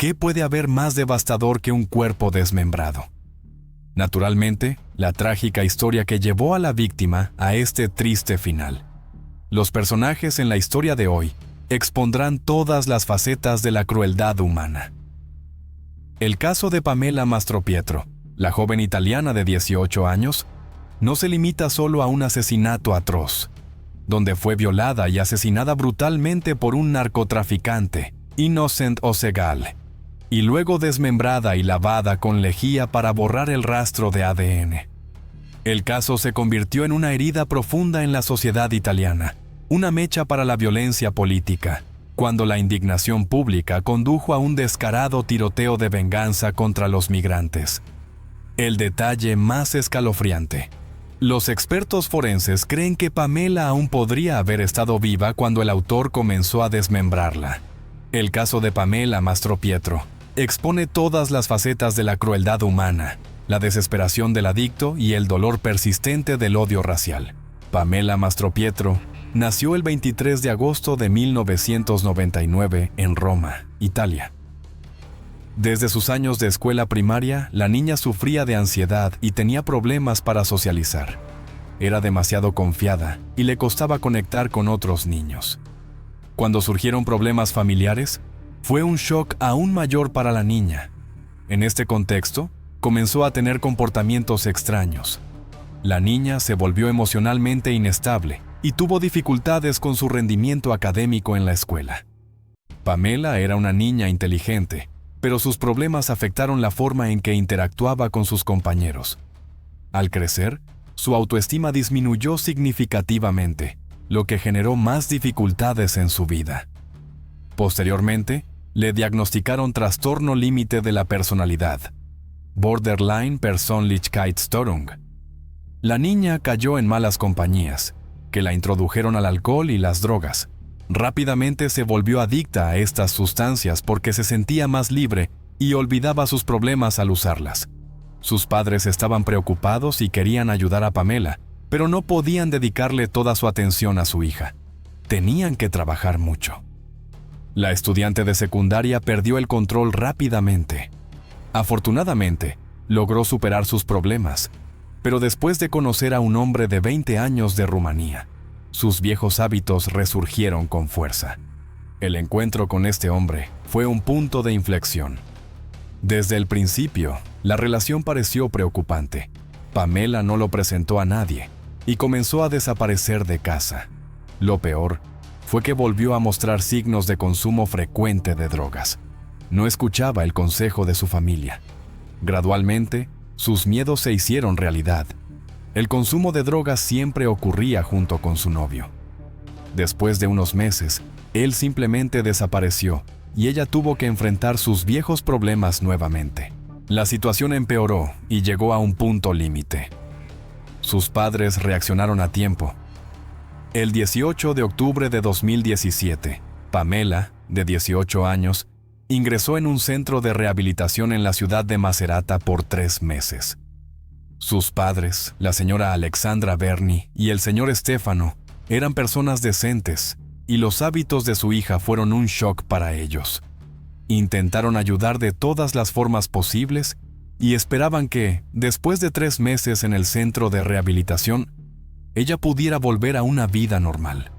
¿qué puede haber más devastador que un cuerpo desmembrado? Naturalmente, la trágica historia que llevó a la víctima a este triste final. Los personajes en la historia de hoy expondrán todas las facetas de la crueldad humana. El caso de Pamela Mastropietro, la joven italiana de 18 años, no se limita solo a un asesinato atroz, donde fue violada y asesinada brutalmente por un narcotraficante, Innocent Osegal, y luego desmembrada y lavada con lejía para borrar el rastro de ADN. El caso se convirtió en una herida profunda en la sociedad italiana, una mecha para la violencia política, cuando la indignación pública condujo a un descarado tiroteo de venganza contra los migrantes. El detalle más escalofriante. Los expertos forenses creen que Pamela aún podría haber estado viva cuando el autor comenzó a desmembrarla. El caso de Pamela Mastropietro expone todas las facetas de la crueldad humana, la desesperación del adicto y el dolor persistente del odio racial. Pamela Mastropietro nació el 23 de agosto de 1999 en Roma, Italia. Desde sus años de escuela primaria, la niña sufría de ansiedad y tenía problemas para socializar. Era demasiado confiada y le costaba conectar con otros niños. Cuando surgieron problemas familiares, fue un shock aún mayor para la niña. En este contexto, comenzó a tener comportamientos extraños. La niña se volvió emocionalmente inestable y tuvo dificultades con su rendimiento académico en la escuela. Pamela era una niña inteligente, pero sus problemas afectaron la forma en que interactuaba con sus compañeros. Al crecer, su autoestima disminuyó significativamente, lo que generó más dificultades en su vida. Posteriormente, le diagnosticaron trastorno límite de la personalidad, Borderline Persönlichkeitsstörung. La niña cayó en malas compañías, que la introdujeron al alcohol y las drogas. Rápidamente se volvió adicta a estas sustancias porque se sentía más libre y olvidaba sus problemas al usarlas. Sus padres estaban preocupados y querían ayudar a Pamela, pero no podían dedicarle toda su atención a su hija. Tenían que trabajar mucho. La estudiante de secundaria perdió el control rápidamente. Afortunadamente, logró superar sus problemas, pero después de conocer a un hombre de 20 años de Rumanía, sus viejos hábitos resurgieron con fuerza. El encuentro con este hombre fue un punto de inflexión. Desde el principio, la relación pareció preocupante. Pamela no lo presentó a nadie y comenzó a desaparecer de casa. Lo peor fue que volvió a mostrar signos de consumo frecuente de drogas. No escuchaba el consejo de su familia. Gradualmente, sus miedos se hicieron realidad. El consumo de drogas siempre ocurría junto con su novio. Después de unos meses, él simplemente desapareció y ella tuvo que enfrentar sus viejos problemas nuevamente. La situación empeoró y llegó a un punto límite. Sus padres reaccionaron a tiempo. El 18 de octubre de 2017, Pamela, de 18 años, ingresó en un centro de rehabilitación en la ciudad de Macerata por 3 meses. Sus padres, la señora Alexandra Berni y el señor Stefano, eran personas decentes y los hábitos de su hija fueron un shock para ellos. Intentaron ayudar de todas las formas posibles y esperaban que, después de 3 meses en el centro de rehabilitación, ella pudiera volver a una vida normal.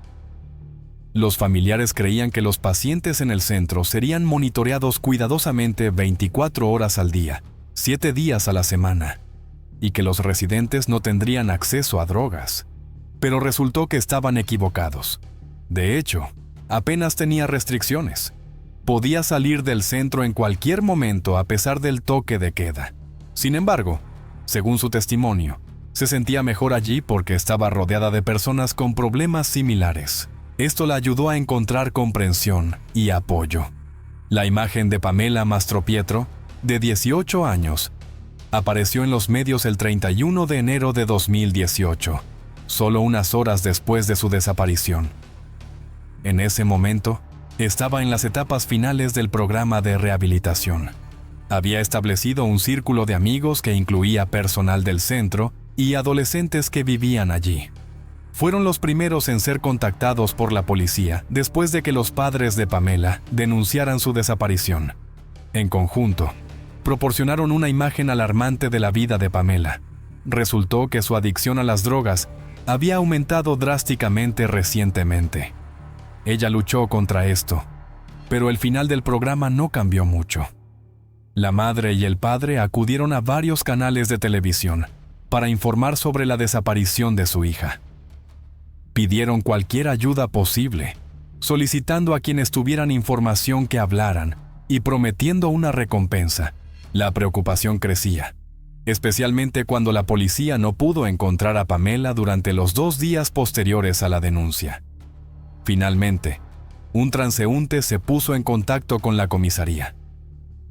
Los familiares creían que los pacientes en el centro serían monitoreados cuidadosamente 24 horas al día, 7 días a la semana, y que los residentes no tendrían acceso a drogas. Pero resultó que estaban equivocados. De hecho, apenas tenía restricciones. Podía salir del centro en cualquier momento a pesar del toque de queda. Sin embargo, según su testimonio, se sentía mejor allí porque estaba rodeada de personas con problemas similares. Esto la ayudó a encontrar comprensión y apoyo. La imagen de Pamela Mastropietro, de 18 años, apareció en los medios el 31 de enero de 2018, solo unas horas después de su desaparición. En ese momento, estaba en las etapas finales del programa de rehabilitación. Había establecido un círculo de amigos que incluía personal del centro y adolescentes que vivían allí. Fueron los primeros en ser contactados por la policía después de que los padres de Pamela denunciaran su desaparición. En conjunto, proporcionaron una imagen alarmante de la vida de Pamela. Resultó que su adicción a las drogas había aumentado drásticamente recientemente. Ella luchó contra esto, pero el final del programa no cambió mucho. La madre y el padre acudieron a varios canales de televisión para informar sobre la desaparición de su hija. Pidieron cualquier ayuda posible, solicitando a quienes tuvieran información que hablaran y prometiendo una recompensa. La preocupación crecía, especialmente cuando la policía no pudo encontrar a Pamela durante los 2 días posteriores a la denuncia. Finalmente, un transeúnte se puso en contacto con la comisaría.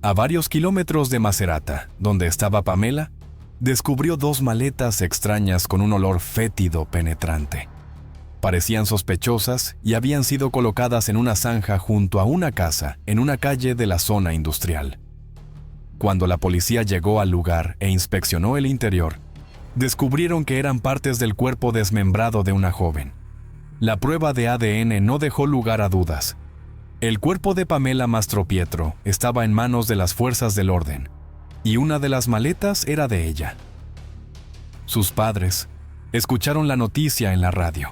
A varios kilómetros de Macerata, donde estaba Pamela, descubrió 2 maletas extrañas con un olor fétido penetrante. Parecían sospechosas y habían sido colocadas en una zanja junto a una casa en una calle de la zona industrial. Cuando la policía llegó al lugar e inspeccionó el interior, descubrieron que eran partes del cuerpo desmembrado de una joven. La prueba de ADN no dejó lugar a dudas. El cuerpo de Pamela Mastropietro estaba en manos de las fuerzas del orden, y una de las maletas era de ella. Sus padres escucharon la noticia en la radio,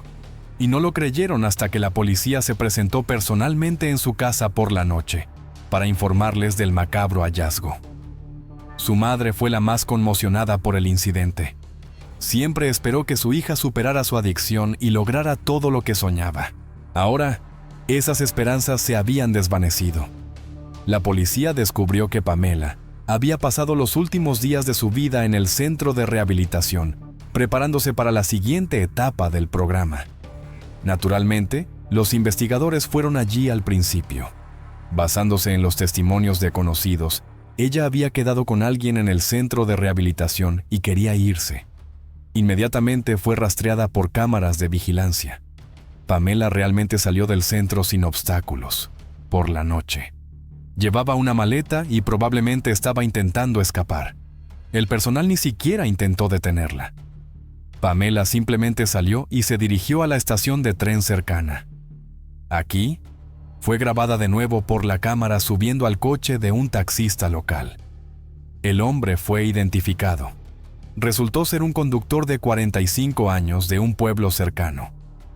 y no lo creyeron hasta que la policía se presentó personalmente en su casa por la noche, para informarles del macabro hallazgo. Su madre fue la más conmocionada por el incidente. Siempre esperó que su hija superara su adicción y lograra todo lo que soñaba. Ahora, esas esperanzas se habían desvanecido. La policía descubrió que Pamela había pasado los últimos días de su vida en el centro de rehabilitación, preparándose para la siguiente etapa del programa. Naturalmente, los investigadores fueron allí al principio. Basándose en los testimonios de conocidos, ella había quedado con alguien en el centro de rehabilitación y quería irse. Inmediatamente fue rastreada por cámaras de vigilancia. Pamela realmente salió del centro sin obstáculos, por la noche. Llevaba una maleta y probablemente estaba intentando escapar. El personal ni siquiera intentó detenerla. Pamela simplemente salió y se dirigió a la estación de tren cercana. Aquí, fue grabada de nuevo por la cámara subiendo al coche de un taxista local. El hombre fue identificado. Resultó ser un conductor de 45 años de un pueblo cercano.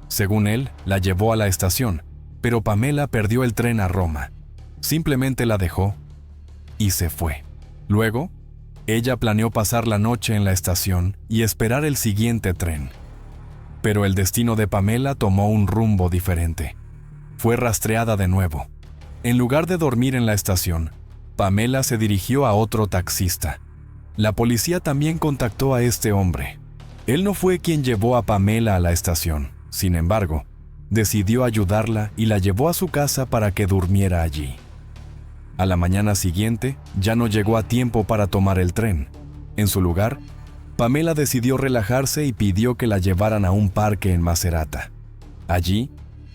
Según él, la llevó a la estación, pero Pamela perdió el tren a Roma. Simplemente la dejó y se fue. Luego, ella planeó pasar la noche en la estación y esperar el siguiente tren. Pero el destino de Pamela tomó un rumbo diferente. Fue rastreada de nuevo. En lugar de dormir en la estación, Pamela se dirigió a otro taxista. La policía también contactó a este hombre. Él no fue quien llevó a Pamela a la estación. Sin embargo, decidió ayudarla y la llevó a su casa para que durmiera allí. A la mañana siguiente, ya no llegó a tiempo para tomar el tren. En su lugar, Pamela decidió relajarse y pidió que la llevaran a un parque en Macerata. Allí,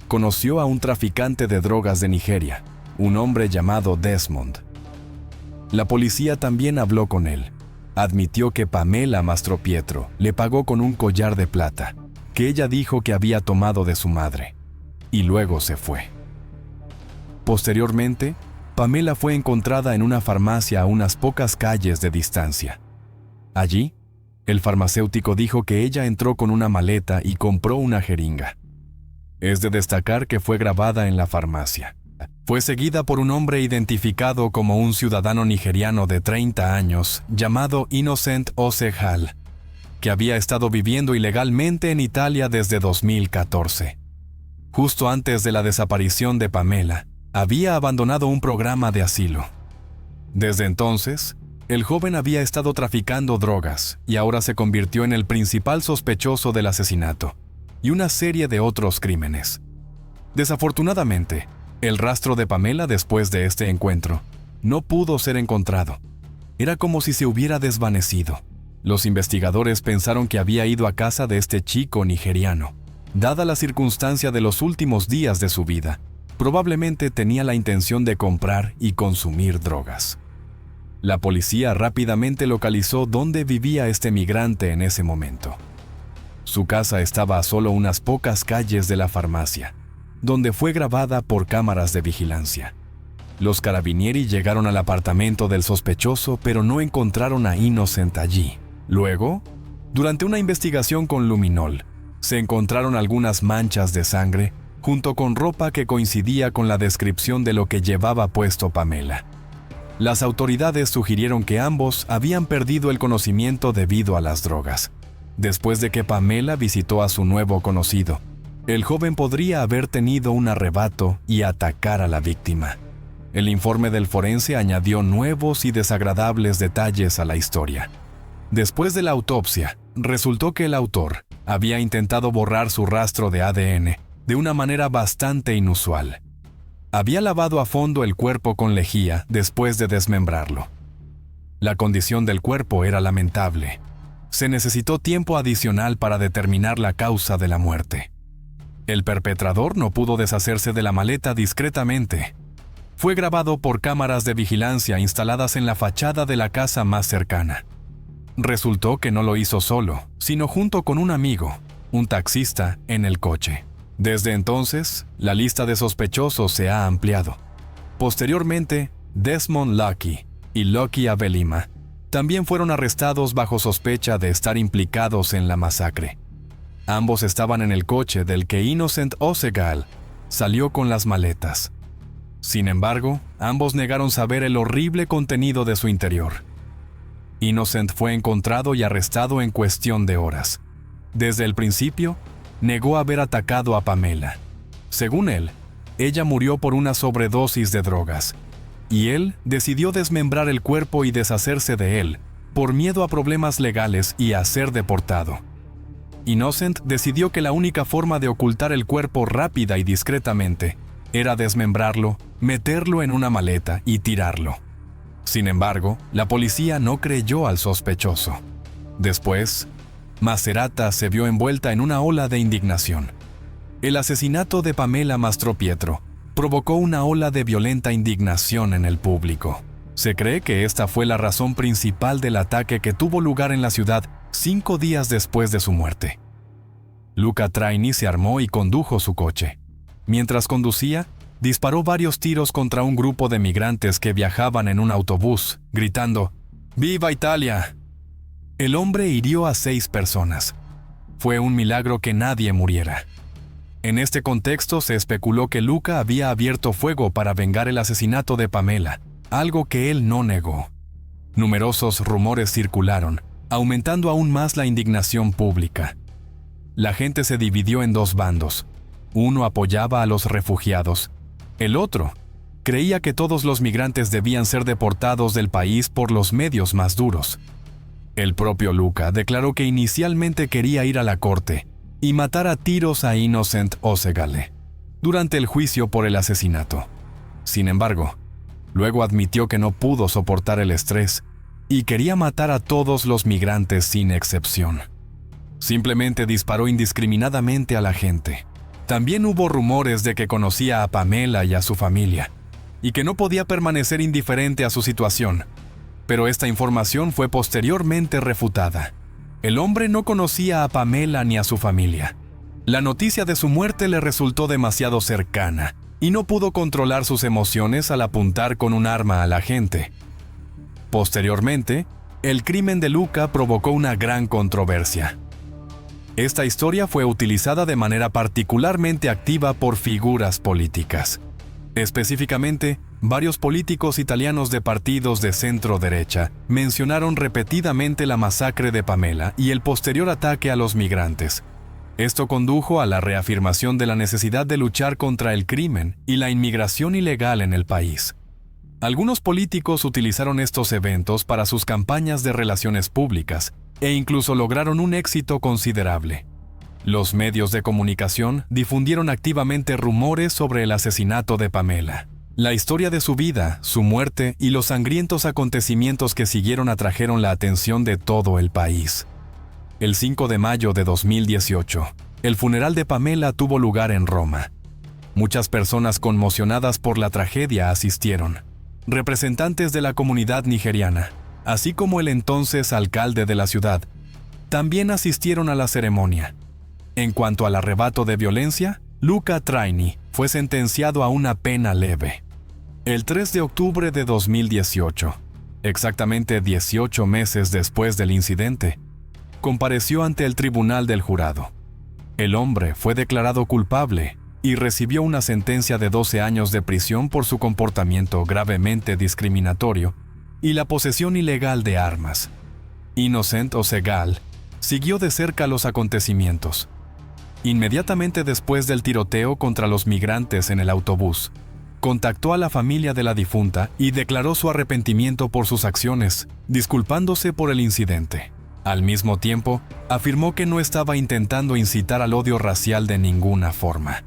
conoció a un traficante de drogas de Nigeria, un hombre llamado Desmond. La policía también habló con él. Admitió que Pamela Mastropietro le pagó con un collar de plata, que ella dijo que había tomado de su madre, y luego se fue. Posteriormente, Pamela fue encontrada en una farmacia a unas pocas calles de distancia. Allí, el farmacéutico dijo que ella entró con una maleta y compró una jeringa. Es de destacar que fue grabada en la farmacia. Fue seguida por un hombre identificado como un ciudadano nigeriano de 30 años llamado Innocent Osehal, que había estado viviendo ilegalmente en Italia desde 2014. Justo antes de la desaparición de Pamela, había abandonado un programa de asilo. Desde entonces, el joven había estado traficando drogas y ahora se convirtió en el principal sospechoso del asesinato y una serie de otros crímenes. Desafortunadamente, el rastro de Pamela después de este encuentro no pudo ser encontrado. Era como si se hubiera desvanecido. Los investigadores pensaron que había ido a casa de este chico nigeriano. Dada la circunstancia de los últimos días de su vida, probablemente tenía la intención de comprar y consumir drogas. La policía rápidamente localizó dónde vivía este migrante en ese momento. Su casa estaba a solo unas pocas calles de la farmacia, donde fue grabada por cámaras de vigilancia. Los carabinieri llegaron al apartamento del sospechoso, pero no encontraron a Innocent allí. Luego, durante una investigación con luminol, se encontraron algunas manchas de sangre junto con ropa que coincidía con la descripción de lo que llevaba puesto Pamela. Las autoridades sugirieron que ambos habían perdido el conocimiento debido a las drogas. Después de que Pamela visitó a su nuevo conocido, el joven podría haber tenido un arrebato y atacar a la víctima. El informe del forense añadió nuevos y desagradables detalles a la historia. Después de la autopsia, resultó que el autor había intentado borrar su rastro de ADN de una manera bastante inusual. Había lavado a fondo el cuerpo con lejía después de desmembrarlo. La condición del cuerpo era lamentable. Se necesitó tiempo adicional para determinar la causa de la muerte. El perpetrador no pudo deshacerse de la maleta discretamente. Fue grabado por cámaras de vigilancia instaladas en la fachada de la casa más cercana. Resultó que no lo hizo solo, sino junto con un amigo, un taxista, en el coche. Desde entonces, la lista de sospechosos se ha ampliado. Posteriormente, Desmond Lucky y Lucky Avelima también fueron arrestados bajo sospecha de estar implicados en la masacre. Ambos estaban en el coche del que Innocent Osegal salió con las maletas. Sin embargo, ambos negaron saber el horrible contenido de su interior. Innocent fue encontrado y arrestado en cuestión de horas. Desde el principio, negó haber atacado a Pamela. Según él, ella murió por una sobredosis de drogas, y él decidió desmembrar el cuerpo y deshacerse de él, por miedo a problemas legales y a ser deportado. Innocent decidió que la única forma de ocultar el cuerpo rápida y discretamente era desmembrarlo, meterlo en una maleta y tirarlo. Sin embargo, la policía no creyó al sospechoso. Después, Macerata se vio envuelta en una ola de indignación. El asesinato de Pamela Mastropietro provocó una ola de violenta indignación en el público. Se cree que esta fue la razón principal del ataque que tuvo lugar en la ciudad 5 días después de su muerte. Luca Traini se armó y condujo su coche. Mientras conducía, disparó varios tiros contra un grupo de migrantes que viajaban en un autobús, gritando «¡Viva Italia!». El hombre hirió a 6 personas. Fue un milagro que nadie muriera. En este contexto se especuló que Luca había abierto fuego para vengar el asesinato de Pamela, algo que él no negó. Numerosos rumores circularon, aumentando aún más la indignación pública. La gente se dividió en 2 bandos. Uno apoyaba a los refugiados. El otro creía que todos los migrantes debían ser deportados del país por los medios más duros. El propio Luca declaró que inicialmente quería ir a la corte y matar a tiros a Innocent Osegale durante el juicio por el asesinato. Sin embargo, luego admitió que no pudo soportar el estrés y quería matar a todos los migrantes sin excepción. Simplemente disparó indiscriminadamente a la gente. También hubo rumores de que conocía a Pamela y a su familia, y que no podía permanecer indiferente a su situación. Pero esta información fue posteriormente refutada. El hombre no conocía a Pamela ni a su familia. La noticia de su muerte le resultó demasiado cercana, y no pudo controlar sus emociones al apuntar con un arma a la gente. Posteriormente, el crimen de Luca provocó una gran controversia. Esta historia fue utilizada de manera particularmente activa por figuras políticas. Específicamente, varios políticos italianos de partidos de centro-derecha mencionaron repetidamente la masacre de Pamela y el posterior ataque a los migrantes. Esto condujo a la reafirmación de la necesidad de luchar contra el crimen y la inmigración ilegal en el país. Algunos políticos utilizaron estos eventos para sus campañas de relaciones públicas e incluso lograron un éxito considerable. Los medios de comunicación difundieron activamente rumores sobre el asesinato de Pamela. La historia de su vida, su muerte y los sangrientos acontecimientos que siguieron atrajeron la atención de todo el país. El 5 de mayo de 2018, el funeral de Pamela tuvo lugar en Roma. Muchas personas conmocionadas por la tragedia asistieron. Representantes de la comunidad nigeriana, así como el entonces alcalde de la ciudad, también asistieron a la ceremonia. En cuanto al arrebato de violencia, Luca Traini fue sentenciado a una pena leve. El 3 de octubre de 2018, exactamente 18 meses después del incidente, compareció ante el tribunal del jurado. El hombre fue declarado culpable y recibió una sentencia de 12 años de prisión por su comportamiento gravemente discriminatorio y la posesión ilegal de armas. Innocent Osegal siguió de cerca los acontecimientos. Inmediatamente después del tiroteo contra los migrantes en el autobús, contactó a la familia de la difunta y declaró su arrepentimiento por sus acciones, disculpándose por el incidente. Al mismo tiempo, afirmó que no estaba intentando incitar al odio racial de ninguna forma.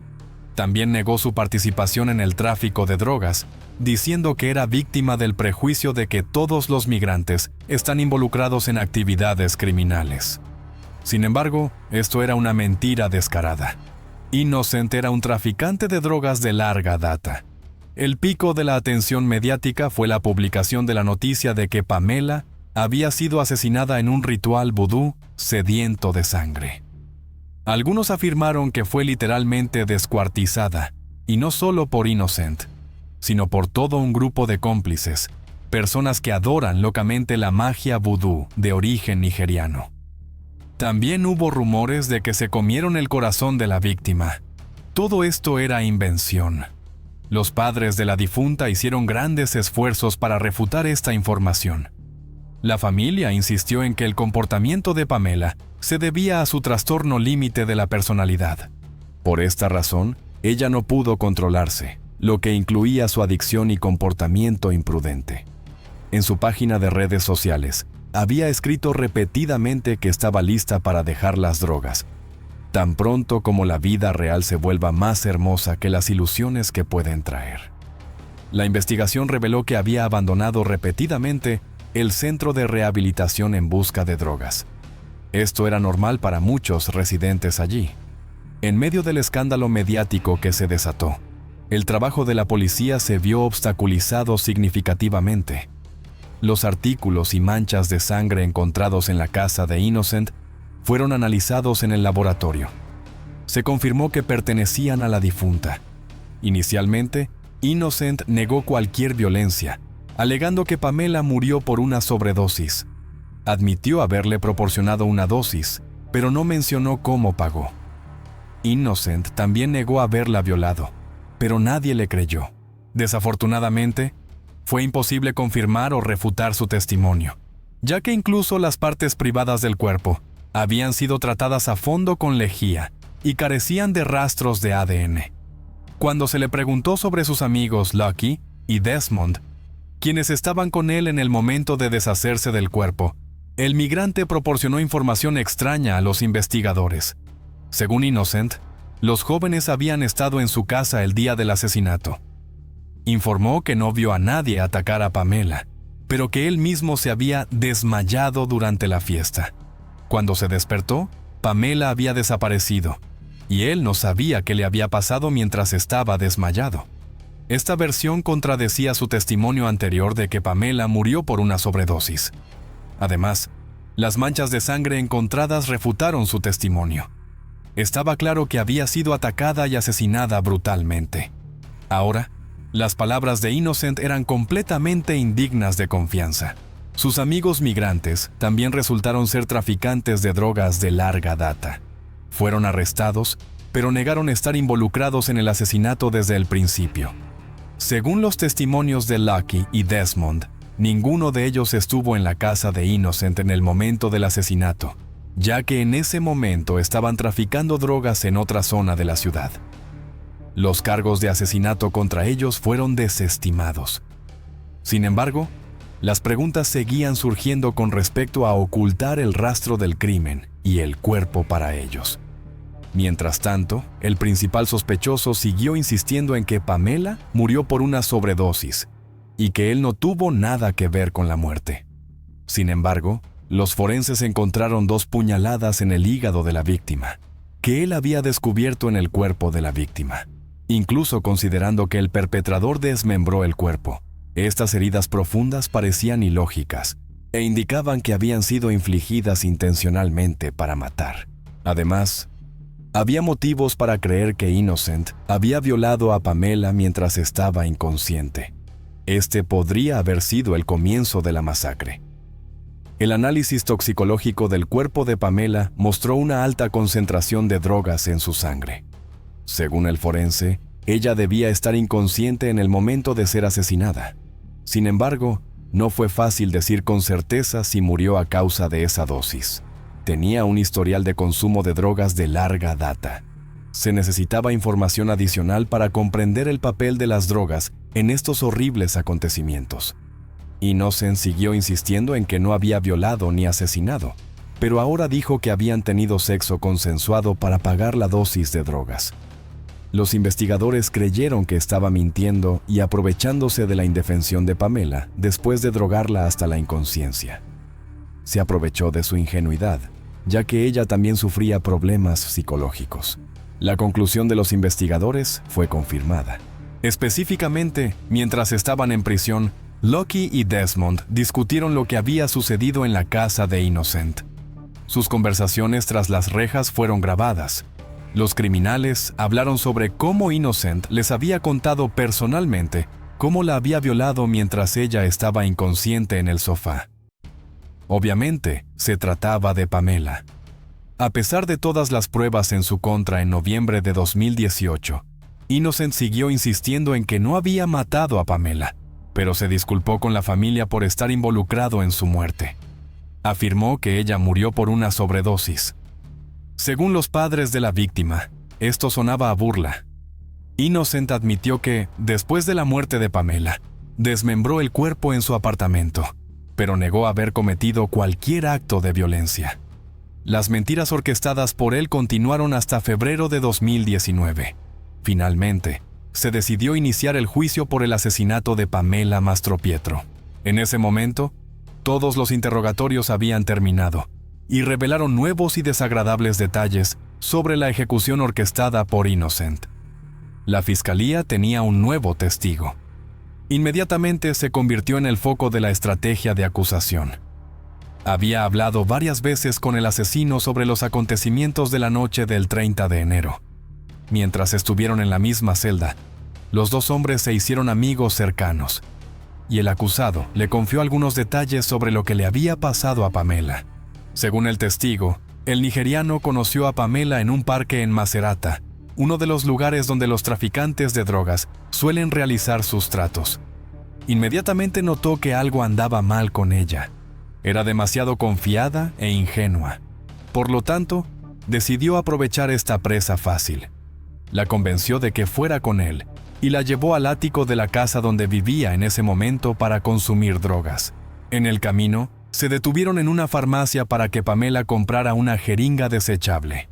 También negó su participación en el tráfico de drogas, diciendo que era víctima del prejuicio de que todos los migrantes están involucrados en actividades criminales. Sin embargo, esto era una mentira descarada. Innocent era un traficante de drogas de larga data. El pico de la atención mediática fue la publicación de la noticia de que Pamela había sido asesinada en un ritual vudú sediento de sangre. Algunos afirmaron que fue literalmente descuartizada, y no solo por Innocent, sino por todo un grupo de cómplices, personas que adoran locamente la magia vudú de origen nigeriano. También hubo rumores de que se comieron el corazón de la víctima. Todo esto era invención. Los padres de la difunta hicieron grandes esfuerzos para refutar esta información. La familia insistió en que el comportamiento de Pamela se debía a su trastorno límite de la personalidad. Por esta razón, ella no pudo controlarse, lo que incluía su adicción y comportamiento imprudente. En su página de redes sociales, había escrito repetidamente que estaba lista para dejar las drogas, tan pronto como la vida real se vuelva más hermosa que las ilusiones que pueden traer. La investigación reveló que había abandonado repetidamente el centro de rehabilitación en busca de drogas. Esto era normal para muchos residentes allí. En medio del escándalo mediático que se desató, el trabajo de la policía se vio obstaculizado significativamente. Los artículos y manchas de sangre encontrados en la casa de Innocent fueron analizados en el laboratorio. Se confirmó que pertenecían a la difunta. Inicialmente, Innocent negó cualquier violencia, alegando que Pamela murió por una sobredosis. Admitió haberle proporcionado una dosis, pero no mencionó cómo pagó. Innocent también negó haberla violado, pero nadie le creyó. Desafortunadamente, fue imposible confirmar o refutar su testimonio, ya que incluso las partes privadas del cuerpo habían sido tratadas a fondo con lejía y carecían de rastros de ADN. Cuando se le preguntó sobre sus amigos Lucky y Desmond, quienes estaban con él en el momento de deshacerse del cuerpo, el migrante proporcionó información extraña a los investigadores. Según Innocent, los jóvenes habían estado en su casa el día del asesinato. Informó que no vio a nadie atacar a Pamela, pero que él mismo se había desmayado durante la fiesta. Cuando se despertó, Pamela había desaparecido, y él no sabía qué le había pasado mientras estaba desmayado. Esta versión contradecía su testimonio anterior de que Pamela murió por una sobredosis. Además, las manchas de sangre encontradas refutaron su testimonio. Estaba claro que había sido atacada y asesinada brutalmente. Ahora, las palabras de Innocent eran completamente indignas de confianza. Sus amigos migrantes también resultaron ser traficantes de drogas de larga data. Fueron arrestados, pero negaron estar involucrados en el asesinato desde el principio. Según los testimonios de Lucky y Desmond, ninguno de ellos estuvo en la casa de Innocent en el momento del asesinato, ya que en ese momento estaban traficando drogas en otra zona de la ciudad. Los cargos de asesinato contra ellos fueron desestimados. Sin embargo, las preguntas seguían surgiendo con respecto a ocultar el rastro del crimen y el cuerpo para ellos. Mientras tanto, el principal sospechoso siguió insistiendo en que Pamela murió por una sobredosis y que él no tuvo nada que ver con la muerte. Sin embargo, los forenses encontraron 2 puñaladas en el hígado de la víctima, que él había descubierto en el cuerpo de la víctima. Incluso considerando que el perpetrador desmembró el cuerpo, estas heridas profundas parecían ilógicas e indicaban que habían sido infligidas intencionalmente para matar. Además, había motivos para creer que Innocent había violado a Pamela mientras estaba inconsciente. Este podría haber sido el comienzo de la masacre. El análisis toxicológico del cuerpo de Pamela mostró una alta concentración de drogas en su sangre. Según el forense, ella debía estar inconsciente en el momento de ser asesinada. Sin embargo, no fue fácil decir con certeza si murió a causa de esa dosis. Tenía un historial de consumo de drogas de larga data. Se necesitaba información adicional para comprender el papel de las drogas en estos horribles acontecimientos. Innocent siguió insistiendo en que no había violado ni asesinado, pero ahora dijo que habían tenido sexo consensuado para pagar la dosis de drogas. Los investigadores creyeron que estaba mintiendo y aprovechándose de la indefensión de Pamela después de drogarla hasta la inconsciencia. Se aprovechó de su ingenuidad, ya que ella también sufría problemas psicológicos. La conclusión de los investigadores fue confirmada. Específicamente, mientras estaban en prisión, Lucky y Desmond discutieron lo que había sucedido en la casa de Innocent. Sus conversaciones tras las rejas fueron grabadas. Los criminales hablaron sobre cómo Innocent les había contado personalmente cómo la había violado mientras ella estaba inconsciente en el sofá. Obviamente, se trataba de Pamela. A pesar de todas las pruebas en su contra en noviembre de 2018, Innocent siguió insistiendo en que no había matado a Pamela, pero se disculpó con la familia por estar involucrado en su muerte. Afirmó que ella murió por una sobredosis. Según los padres de la víctima, esto sonaba a burla. Innocent admitió que, después de la muerte de Pamela, desmembró el cuerpo en su apartamento, pero negó haber cometido cualquier acto de violencia. Las mentiras orquestadas por él continuaron hasta febrero de 2019. Finalmente, se decidió iniciar el juicio por el asesinato de Pamela Mastropietro. En ese momento, todos los interrogatorios habían terminado y revelaron nuevos y desagradables detalles sobre la ejecución orquestada por Innocent. La fiscalía tenía un nuevo testigo. Inmediatamente se convirtió en el foco de la estrategia de acusación. Había hablado varias veces con el asesino sobre los acontecimientos de la noche del 30 de enero. Mientras estuvieron en la misma celda, los dos hombres se hicieron amigos cercanos, y el acusado le confió algunos detalles sobre lo que le había pasado a Pamela. Según el testigo, el nigeriano conoció a Pamela en un parque en Macerata, uno de los lugares donde los traficantes de drogas suelen realizar sus tratos. Inmediatamente notó que algo andaba mal con ella. Era demasiado confiada e ingenua. Por lo tanto, decidió aprovechar esta presa fácil. La convenció de que fuera con él y la llevó al ático de la casa donde vivía en ese momento para consumir drogas. En el camino, se detuvieron en una farmacia para que Pamela comprara una jeringa desechable.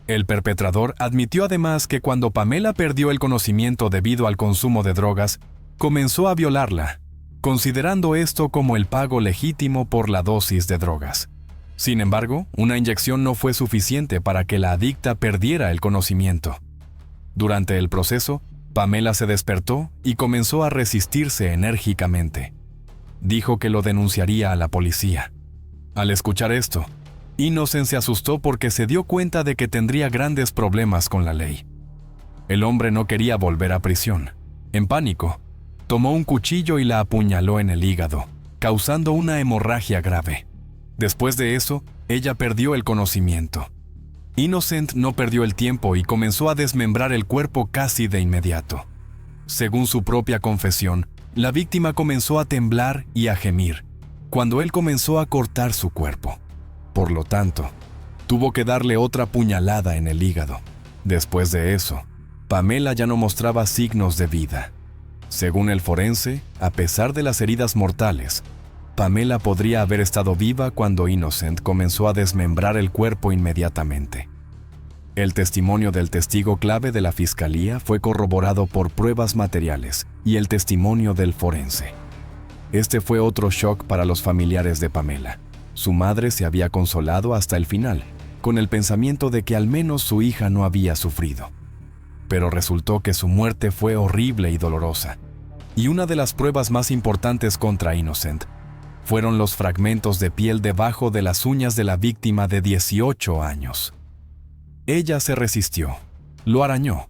El perpetrador admitió además que cuando Pamela perdió el conocimiento debido al consumo de drogas, comenzó a violarla, considerando esto como el pago legítimo por la dosis de drogas. Sin embargo, una inyección no fue suficiente para que la adicta perdiera el conocimiento. Durante el proceso, Pamela se despertó y comenzó a resistirse enérgicamente. Dijo que lo denunciaría a la policía. Al escuchar esto, Innocent se asustó porque se dio cuenta de que tendría grandes problemas con la ley. El hombre no quería volver a prisión. En pánico, tomó un cuchillo y la apuñaló en el hígado, causando una hemorragia grave. Después de eso, ella perdió el conocimiento. Innocent no perdió el tiempo y comenzó a desmembrar el cuerpo casi de inmediato. Según su propia confesión, la víctima comenzó a temblar y a gemir cuando él comenzó a cortar su cuerpo. Por lo tanto, tuvo que darle otra puñalada en el hígado. Después de eso, Pamela ya no mostraba signos de vida. Según el forense, a pesar de las heridas mortales, Pamela podría haber estado viva cuando Innocent comenzó a desmembrar el cuerpo inmediatamente. El testimonio del testigo clave de la fiscalía fue corroborado por pruebas materiales y el testimonio del forense. Este fue otro shock para los familiares de Pamela. Su madre se había consolado hasta el final, con el pensamiento de que al menos su hija no había sufrido. Pero resultó que su muerte fue horrible y dolorosa. Y una de las pruebas más importantes contra Innocent fueron los fragmentos de piel debajo de las uñas de la víctima de 18 años. Ella se resistió, lo arañó,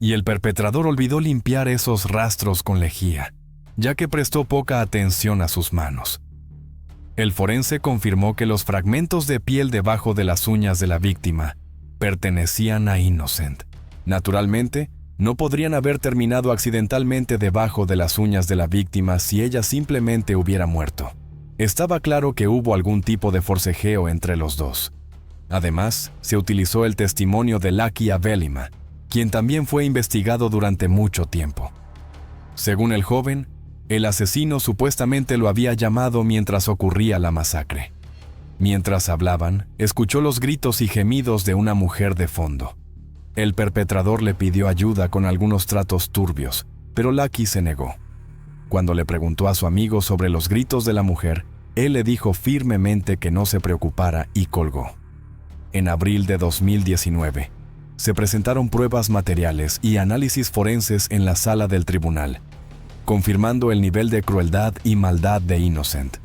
y el perpetrador olvidó limpiar esos rastros con lejía, ya que prestó poca atención a sus manos. El forense confirmó que los fragmentos de piel debajo de las uñas de la víctima pertenecían a Innocent. Naturalmente, no podrían haber terminado accidentalmente debajo de las uñas de la víctima si ella simplemente hubiera muerto. Estaba claro que hubo algún tipo de forcejeo entre los dos. Además, se utilizó el testimonio de Lucky Avelima, quien también fue investigado durante mucho tiempo. Según el joven, el asesino supuestamente lo había llamado mientras ocurría la masacre. Mientras hablaban, escuchó los gritos y gemidos de una mujer de fondo. El perpetrador le pidió ayuda con algunos tratos turbios, pero Lucky se negó. Cuando le preguntó a su amigo sobre los gritos de la mujer, él le dijo firmemente que no se preocupara y colgó. En abril de 2019, se presentaron pruebas materiales y análisis forenses en la sala del tribunal, confirmando el nivel de crueldad y maldad de Innocent.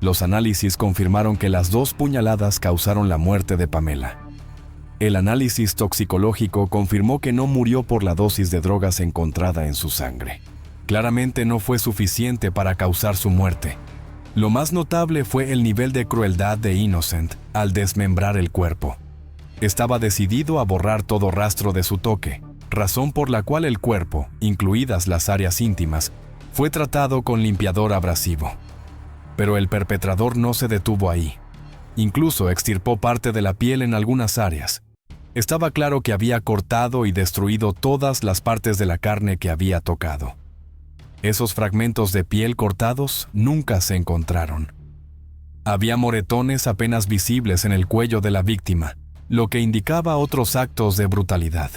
Los análisis confirmaron que las 2 puñaladas causaron la muerte de Pamela. El análisis toxicológico confirmó que no murió por la dosis de drogas encontrada en su sangre. Claramente no fue suficiente para causar su muerte. Lo más notable fue el nivel de crueldad de Innocent al desmembrar el cuerpo. Estaba decidido a borrar todo rastro de su toque, razón por la cual el cuerpo, incluidas las áreas íntimas, fue tratado con limpiador abrasivo. Pero el perpetrador no se detuvo ahí. Incluso extirpó parte de la piel en algunas áreas. Estaba claro que había cortado y destruido todas las partes de la carne que había tocado. Esos fragmentos de piel cortados nunca se encontraron. Había moretones apenas visibles en el cuello de la víctima, lo que indicaba otros actos de brutalidad.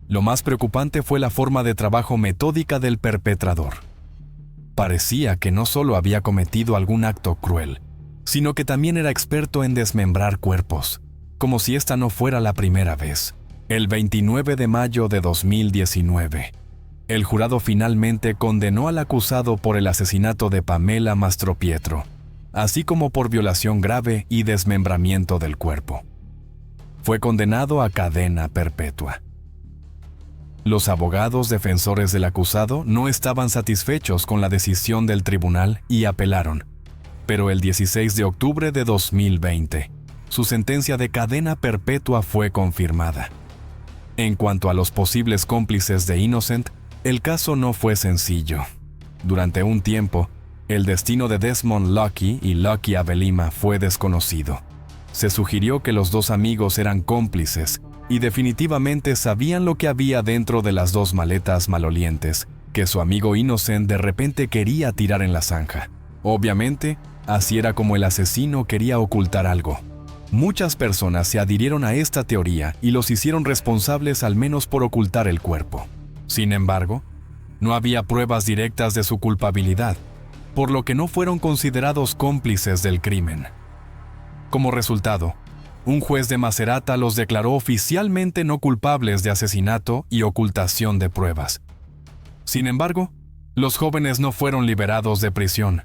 Lo más preocupante fue la forma de trabajo metódica del perpetrador. Parecía que no solo había cometido algún acto cruel, sino que también era experto en desmembrar cuerpos, como si esta no fuera la primera vez. El 29 de mayo de 2019, el jurado finalmente condenó al acusado por el asesinato de Pamela Mastropietro, así como por violación grave y desmembramiento del cuerpo. Fue condenado a cadena perpetua. Los abogados defensores del acusado no estaban satisfechos con la decisión del tribunal y apelaron, pero el 16 de octubre de 2020, su sentencia de cadena perpetua fue confirmada. En cuanto a los posibles cómplices de Innocent, el caso no fue sencillo. Durante un tiempo, el destino de Desmond Lucky y Lucky Avelima fue desconocido. Se sugirió que los 2 amigos eran cómplices y definitivamente sabían lo que había dentro de las 2 maletas malolientes, que su amigo Innocent de repente quería tirar en la zanja. Obviamente, así era como el asesino quería ocultar algo. Muchas personas se adhirieron a esta teoría y los hicieron responsables al menos por ocultar el cuerpo. Sin embargo, no había pruebas directas de su culpabilidad, por lo que no fueron considerados cómplices del crimen. Como resultado, un juez de Macerata los declaró oficialmente no culpables de asesinato y ocultación de pruebas. Sin embargo, los jóvenes no fueron liberados de prisión.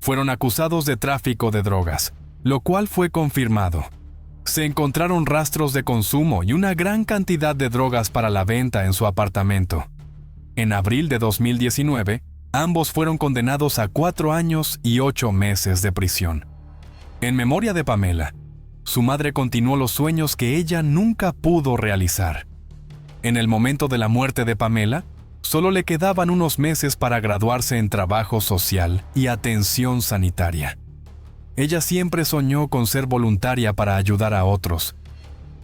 Fueron acusados de tráfico de drogas, lo cual fue confirmado. Se encontraron rastros de consumo y una gran cantidad de drogas para la venta en su apartamento. En abril de 2019, ambos fueron condenados a 4 años y 8 meses de prisión. En memoria de Pamela, su madre continuó los sueños que ella nunca pudo realizar. En el momento de la muerte de Pamela, solo le quedaban unos meses para graduarse en trabajo social y atención sanitaria. Ella siempre soñó con ser voluntaria para ayudar a otros.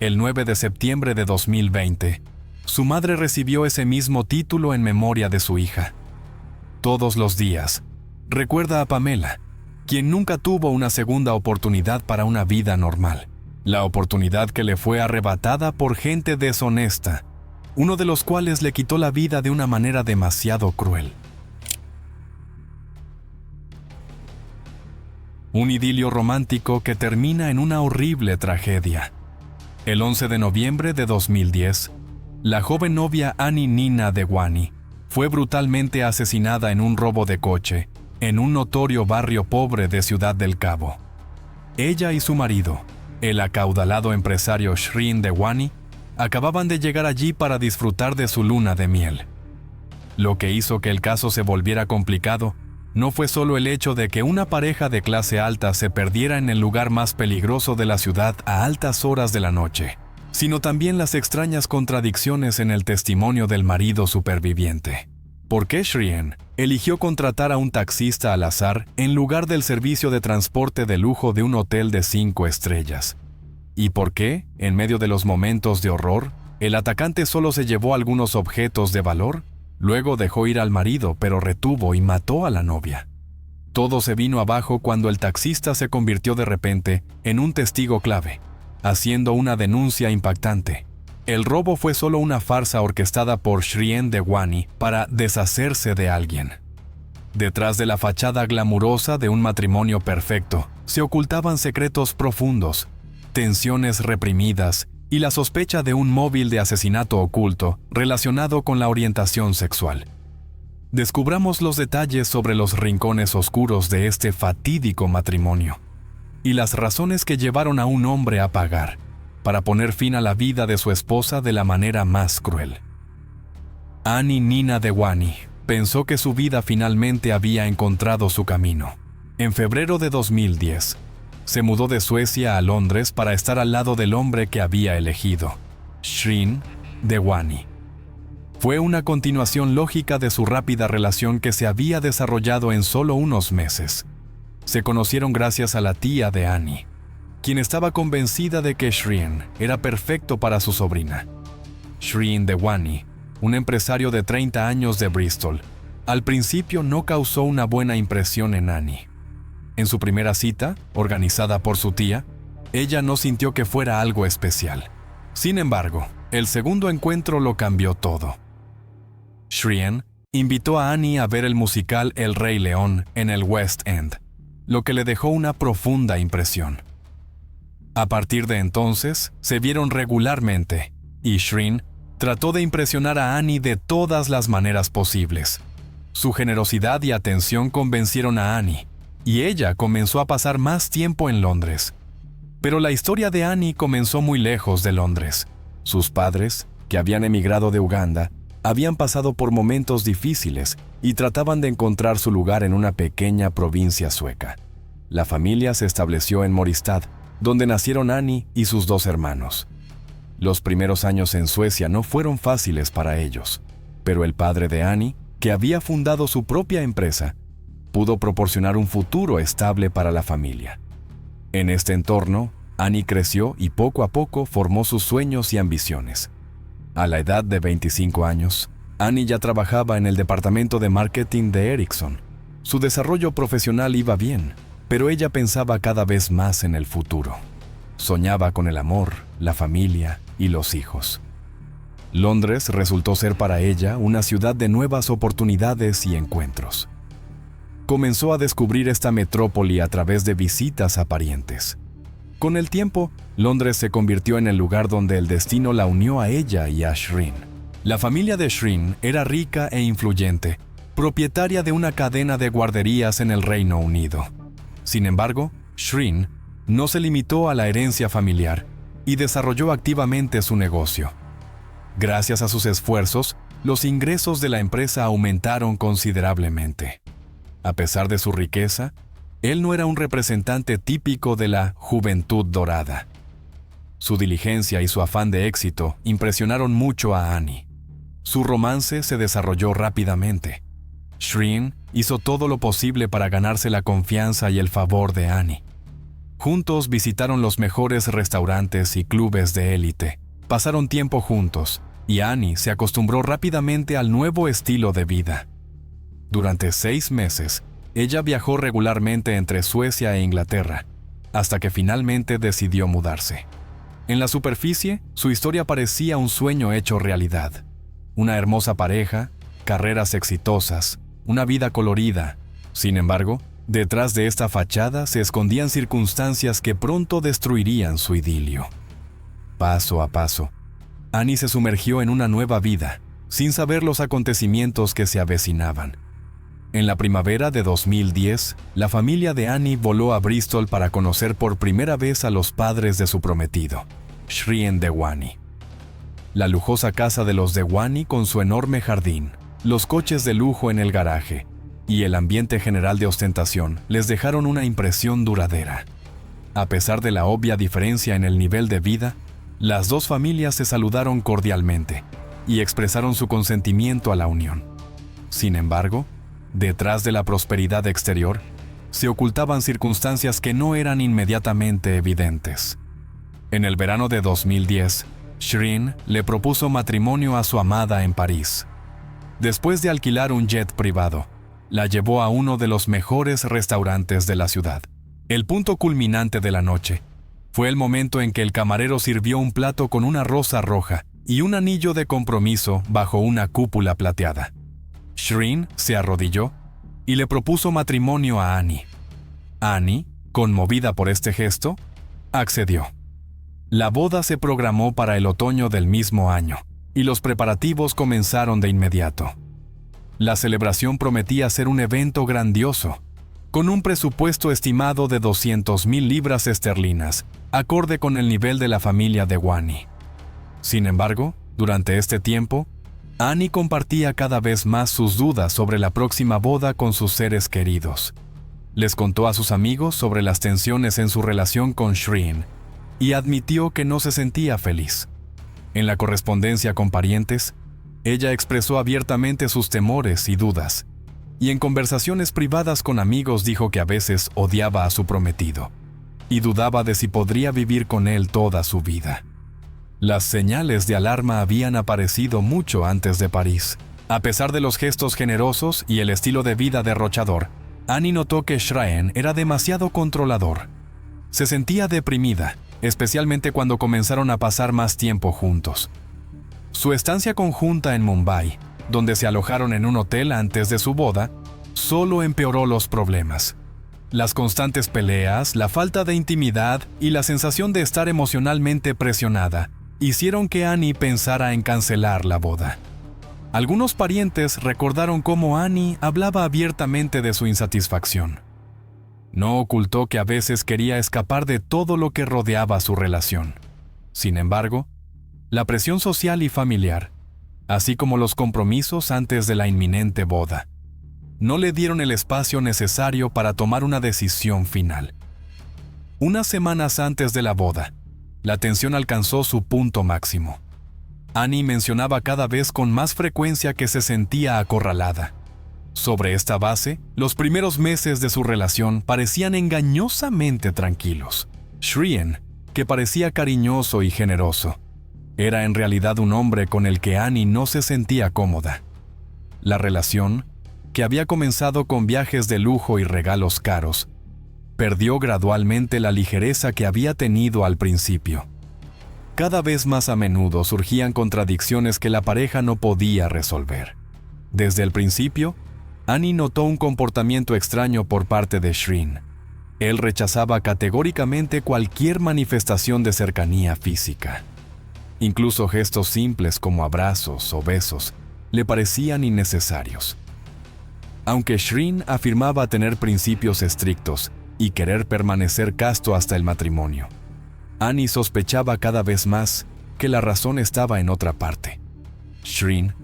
El 9 de septiembre de 2020, su madre recibió ese mismo título en memoria de su hija. Todos los días, recuerda a Pamela, quien nunca tuvo una segunda oportunidad para una vida normal. La oportunidad que le fue arrebatada por gente deshonesta, uno de los cuales le quitó la vida de una manera demasiado cruel. Un idilio romántico que termina en una horrible tragedia. El 11 de noviembre de 2010, la joven novia Annie Nina Dewani fue brutalmente asesinada en un robo de coche en un notorio barrio pobre de Ciudad del Cabo. Ella y su marido, el acaudalado empresario Shreen Dewani, acababan de llegar allí para disfrutar de su luna de miel. Lo que hizo que el caso se volviera complicado no fue solo el hecho de que una pareja de clase alta se perdiera en el lugar más peligroso de la ciudad a altas horas de la noche, sino también las extrañas contradicciones en el testimonio del marido superviviente. ¿Por qué Shrien eligió contratar a un taxista al azar en lugar del servicio de transporte de lujo de un hotel de 5 estrellas? ¿Y por qué, en medio de los momentos de horror, el atacante solo se llevó algunos objetos de valor? Luego dejó ir al marido, pero retuvo y mató a la novia. Todo se vino abajo cuando el taxista se convirtió de repente en un testigo clave, haciendo una denuncia impactante. El robo fue solo una farsa orquestada por Shrien Dewani para deshacerse de alguien. Detrás de la fachada glamurosa de un matrimonio perfecto, se ocultaban secretos profundos, tensiones reprimidas y la sospecha de un móvil de asesinato oculto relacionado con la orientación sexual. Descubramos los detalles sobre los rincones oscuros de este fatídico matrimonio y las razones que llevaron a un hombre a pagar para poner fin a la vida de su esposa de la manera más cruel. Annie Nina Dewani pensó que su vida finalmente había encontrado su camino. En febrero de 2010, se mudó de Suecia a Londres para estar al lado del hombre que había elegido, Shrien Dewani. Fue una continuación lógica de su rápida relación que se había desarrollado en solo unos meses. Se conocieron gracias a la tía de Annie, quien estaba convencida de que Shrien era perfecto para su sobrina. Shrien Dewani, un empresario de 30 años de Bristol, al principio no causó una buena impresión en Annie. En su primera cita, organizada por su tía, ella no sintió que fuera algo especial. Sin embargo, el segundo encuentro lo cambió todo. Shrien invitó a Annie a ver el musical El Rey León en el West End, lo que le dejó una profunda impresión. A partir de entonces, se vieron regularmente, y Shrien trató de impresionar a Annie de todas las maneras posibles. Su generosidad y atención convencieron a Annie, y ella comenzó a pasar más tiempo en Londres. Pero la historia de Annie comenzó muy lejos de Londres. Sus padres, que habían emigrado de Uganda, habían pasado por momentos difíciles y trataban de encontrar su lugar en una pequeña provincia sueca. La familia se estableció en Moristad, donde nacieron Annie y sus 2 hermanos. Los primeros años en Suecia no fueron fáciles para ellos, pero el padre de Annie, que había fundado su propia empresa, pudo proporcionar un futuro estable para la familia. En este entorno, Annie creció y poco a poco formó sus sueños y ambiciones. A la edad de 25 años, Annie ya trabajaba en el departamento de marketing de Ericsson. Su desarrollo profesional iba bien, pero ella pensaba cada vez más en el futuro. Soñaba con el amor, la familia y los hijos. Londres resultó ser para ella una ciudad de nuevas oportunidades y encuentros. Comenzó a descubrir esta metrópoli a través de visitas a parientes. Con el tiempo, Londres se convirtió en el lugar donde el destino la unió a ella y a Shrien. La familia de Shrien era rica e influyente, propietaria de una cadena de guarderías en el Reino Unido. Sin embargo, Shrien no se limitó a la herencia familiar y desarrolló activamente su negocio. Gracias a sus esfuerzos, los ingresos de la empresa aumentaron considerablemente. A pesar de su riqueza, él no era un representante típico de la juventud dorada. Su diligencia y su afán de éxito impresionaron mucho a Annie. Su romance se desarrolló rápidamente. Shrien hizo todo lo posible para ganarse la confianza y el favor de Annie. Juntos visitaron los mejores restaurantes y clubes de élite. Pasaron tiempo juntos, y Annie se acostumbró rápidamente al nuevo estilo de vida. Durante 6 meses, ella viajó regularmente entre Suecia e Inglaterra, hasta que finalmente decidió mudarse. En la superficie, su historia parecía un sueño hecho realidad. Una hermosa pareja, carreras exitosas, una vida colorida. Sin embargo, detrás de esta fachada se escondían circunstancias que pronto destruirían su idilio. Paso a paso, Annie se sumergió en una nueva vida, sin saber los acontecimientos que se avecinaban. En la primavera de 2010, la familia de Annie voló a Bristol para conocer por primera vez a los padres de su prometido, Shrien Dewani. La lujosa casa de los Dewani con su enorme jardín, los coches de lujo en el garaje y el ambiente general de ostentación les dejaron una impresión duradera. A pesar de la obvia diferencia en el nivel de vida, las dos familias se saludaron cordialmente y expresaron su consentimiento a la unión. Sin embargo, detrás de la prosperidad exterior, se ocultaban circunstancias que no eran inmediatamente evidentes. En el verano de 2010, Shireen le propuso matrimonio a su amada en París. Después de alquilar un jet privado, la llevó a uno de los mejores restaurantes de la ciudad. El punto culminante de la noche fue el momento en que el camarero sirvió un plato con una rosa roja y un anillo de compromiso bajo una cúpula plateada. Shireen se arrodilló y le propuso matrimonio a Annie. Annie, conmovida por este gesto, accedió. La boda se programó para el otoño del mismo año, y los preparativos comenzaron de inmediato. La celebración prometía ser un evento grandioso, con un presupuesto estimado de 200,000 libras esterlinas, acorde con el nivel de la familia de Wani. Sin embargo, durante este tiempo, Annie compartía cada vez más sus dudas sobre la próxima boda con sus seres queridos. Les contó a sus amigos sobre las tensiones en su relación con Shireen y admitió que no se sentía feliz. En la correspondencia con parientes, ella expresó abiertamente sus temores y dudas, y en conversaciones privadas con amigos dijo que a veces odiaba a su prometido y dudaba de si podría vivir con él toda su vida. Las señales de alarma habían aparecido mucho antes de París. A pesar de los gestos generosos y el estilo de vida derrochador, Annie notó que Shireen era demasiado controlador. Se sentía deprimida, especialmente cuando comenzaron a pasar más tiempo juntos. Su estancia conjunta en Mumbai, donde se alojaron en un hotel antes de su boda, solo empeoró los problemas. Las constantes peleas, la falta de intimidad y la sensación de estar emocionalmente presionada hicieron que Annie pensara en cancelar la boda. Algunos parientes recordaron cómo Annie hablaba abiertamente de su insatisfacción. No ocultó que a veces quería escapar de todo lo que rodeaba su relación. Sin embargo, la presión social y familiar, así como los compromisos antes de la inminente boda, no le dieron el espacio necesario para tomar una decisión final. Unas semanas antes de la boda, la tensión alcanzó su punto máximo. Annie mencionaba cada vez con más frecuencia que se sentía acorralada. Sobre esta base, los primeros meses de su relación parecían engañosamente tranquilos. Shireen, que parecía cariñoso y generoso, era en realidad un hombre con el que Annie no se sentía cómoda. La relación, que había comenzado con viajes de lujo y regalos caros, perdió gradualmente la ligereza que había tenido al principio. Cada vez más a menudo surgían contradicciones que la pareja no podía resolver. Desde el principio, Annie notó un comportamiento extraño por parte de Shireen. Él rechazaba categóricamente cualquier manifestación de cercanía física. Incluso gestos simples como abrazos o besos le parecían innecesarios. Aunque Shireen afirmaba tener principios estrictos y querer permanecer casto hasta el matrimonio, Annie sospechaba cada vez más que la razón estaba en otra parte. Shireen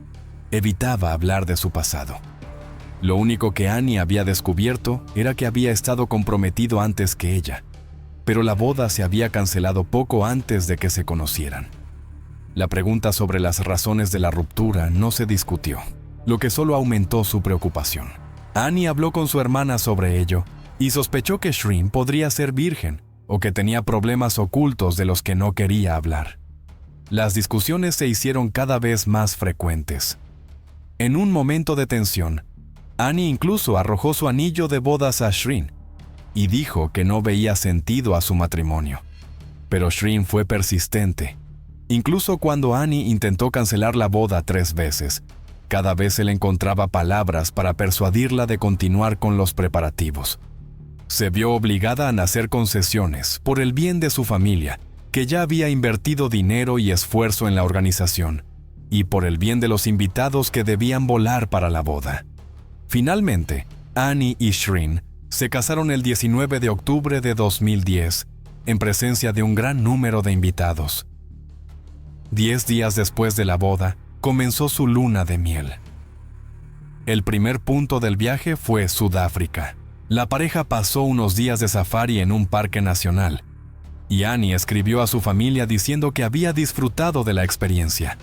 evitaba hablar de su pasado. Lo único que Annie había descubierto era que había estado comprometido antes que ella, pero la boda se había cancelado poco antes de que se conocieran. La pregunta sobre las razones de la ruptura no se discutió, lo que solo aumentó su preocupación. Annie habló con su hermana sobre ello y sospechó que Shireen podría ser virgen o que tenía problemas ocultos de los que no quería hablar. Las discusiones se hicieron cada vez más frecuentes. En un momento de tensión, Annie incluso arrojó su anillo de bodas a Shireen y dijo que no veía sentido a su matrimonio. Pero Shireen fue persistente. Incluso cuando Annie intentó cancelar la boda 3 veces, cada vez él encontraba palabras para persuadirla de continuar con los preparativos. Se vio obligada a hacer concesiones por el bien de su familia, que ya había invertido dinero y esfuerzo en la organización, y por el bien de los invitados que debían volar para la boda. Finalmente, Annie y Shireen se casaron el 19 de octubre de 2010, en presencia de un gran número de invitados. 10 días después de la boda, comenzó su luna de miel. El primer punto del viaje fue Sudáfrica. La pareja pasó unos días de safari en un parque nacional, y Annie escribió a su familia diciendo que había disfrutado de la experiencia.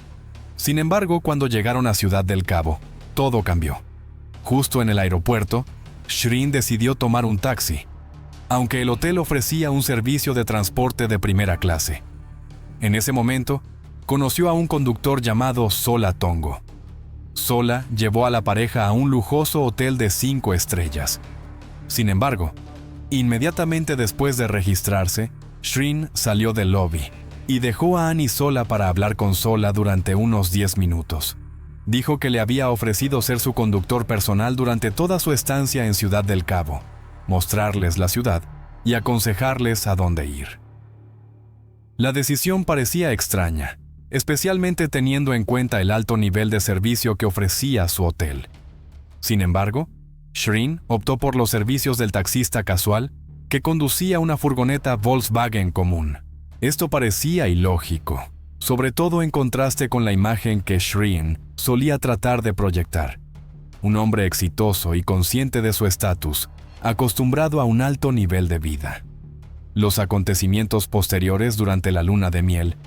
Sin embargo, cuando llegaron a Ciudad del Cabo, todo cambió. Justo en el aeropuerto, Shreen decidió tomar un taxi, aunque el hotel ofrecía un servicio de transporte de primera clase. En ese momento, conoció a un conductor llamado Sola Tongo. Sola llevó a la pareja a un lujoso hotel de 5 estrellas. Sin embargo, inmediatamente después de registrarse, Shreen salió del lobby y dejó a Annie sola para hablar con Sola durante unos 10 minutos. Dijo que le había ofrecido ser su conductor personal durante toda su estancia en Ciudad del Cabo, mostrarles la ciudad y aconsejarles a dónde ir. La decisión parecía extraña, especialmente teniendo en cuenta el alto nivel de servicio que ofrecía su hotel. Sin embargo, Shreen optó por los servicios del taxista casual que conducía una furgoneta Volkswagen común. Esto parecía ilógico, sobre todo en contraste con la imagen que Shreen solía tratar de proyectar. Un hombre exitoso y consciente de su estatus, acostumbrado a un alto nivel de vida. Los acontecimientos posteriores durante la luna de miel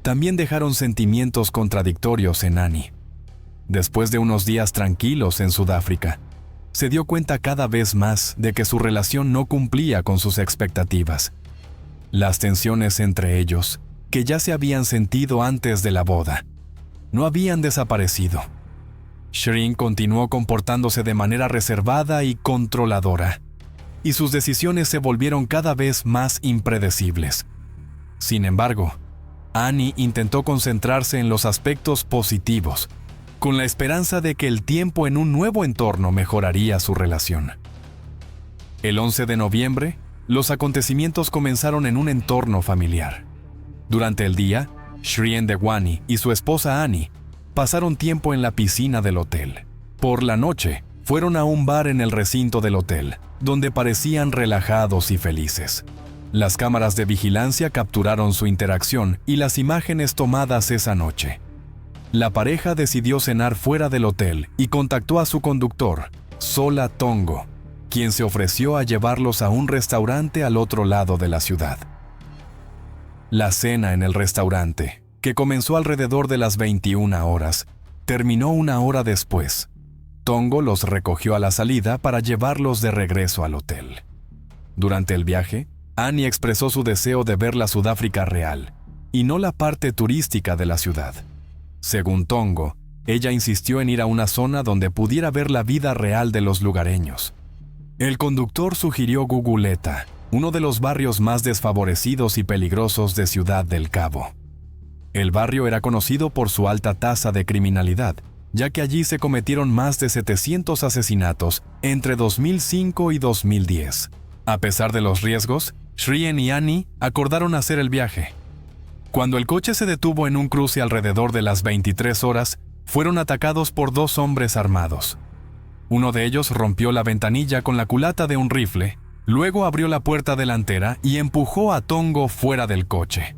también dejaron sentimientos contradictorios en Annie. Después de unos días tranquilos en Sudáfrica, se dio cuenta cada vez más de que su relación no cumplía con sus expectativas. Las tensiones entre ellos, que ya se habían sentido antes de la boda, no habían desaparecido. Shreen continuó comportándose de manera reservada y controladora, y sus decisiones se volvieron cada vez más impredecibles. Sin embargo, Annie intentó concentrarse en los aspectos positivos, con la esperanza de que el tiempo en un nuevo entorno mejoraría su relación. El 11 de noviembre, los acontecimientos comenzaron en un entorno familiar. Durante el día, Shreen Dewani y su esposa Annie pasaron tiempo en la piscina del hotel. Por la noche, fueron a un bar en el recinto del hotel, donde parecían relajados y felices. Las cámaras de vigilancia capturaron su interacción y las imágenes tomadas esa noche. La pareja decidió cenar fuera del hotel y contactó a su conductor, Sola Tongo, quien se ofreció a llevarlos a un restaurante al otro lado de la ciudad. La cena en el restaurante, que comenzó alrededor de las 21 horas, terminó una hora después. Tongo los recogió a la salida para llevarlos de regreso al hotel. Durante el viaje, Annie expresó su deseo de ver la Sudáfrica real, y no la parte turística de la ciudad. Según Tongo, ella insistió en ir a una zona donde pudiera ver la vida real de los lugareños. El conductor sugirió Guguleta, uno de los barrios más desfavorecidos y peligrosos de Ciudad del Cabo. El barrio era conocido por su alta tasa de criminalidad, ya que allí se cometieron más de 700 asesinatos entre 2005 y 2010. A pesar de los riesgos, Shreen y Annie acordaron hacer el viaje. Cuando el coche se detuvo en un cruce alrededor de las 23 horas, fueron atacados por 2 hombres armados. Uno de ellos rompió la ventanilla con la culata de un rifle, luego abrió la puerta delantera y empujó a Tongo fuera del coche.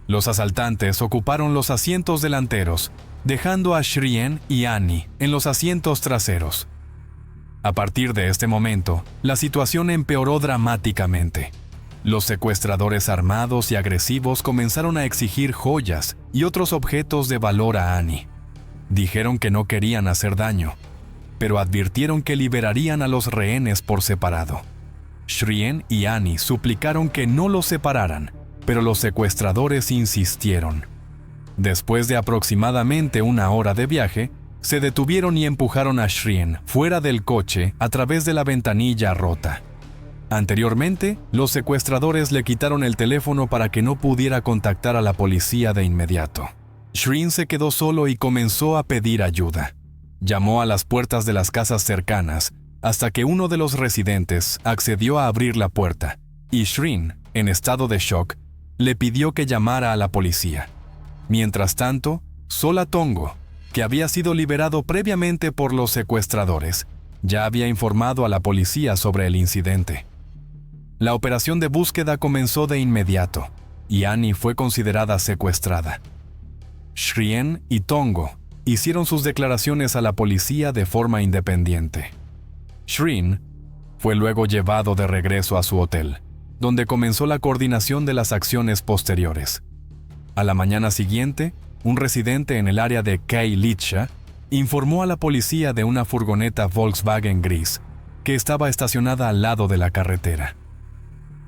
Los asaltantes ocuparon los asientos delanteros, dejando a Shreen y Annie en los asientos traseros. A partir de este momento, la situación empeoró dramáticamente. Los secuestradores armados y agresivos comenzaron a exigir joyas y otros objetos de valor a Annie. Dijeron que no querían hacer daño, pero advirtieron que liberarían a los rehenes por separado. Shreen y Annie suplicaron que no los separaran, pero los secuestradores insistieron. Después de aproximadamente una hora de viaje, se detuvieron y empujaron a Shreen fuera del coche a través de la ventanilla rota. Anteriormente, los secuestradores le quitaron el teléfono para que no pudiera contactar a la policía de inmediato. Shreen se quedó solo y comenzó a pedir ayuda. Llamó a las puertas de las casas cercanas hasta que uno de los residentes accedió a abrir la puerta, y Shreen, en estado de shock, le pidió que llamara a la policía. Mientras tanto, Sola Tongo, que había sido liberado previamente por los secuestradores, ya había informado a la policía sobre el incidente. La operación de búsqueda comenzó de inmediato, y Annie fue considerada secuestrada. Shreen y Tongo hicieron sus declaraciones a la policía de forma independiente. Shreen fue luego llevado de regreso a su hotel, donde comenzó la coordinación de las acciones posteriores. A la mañana siguiente, un residente en el área de Khayelitsha informó a la policía de una furgoneta Volkswagen gris que estaba estacionada al lado de la carretera.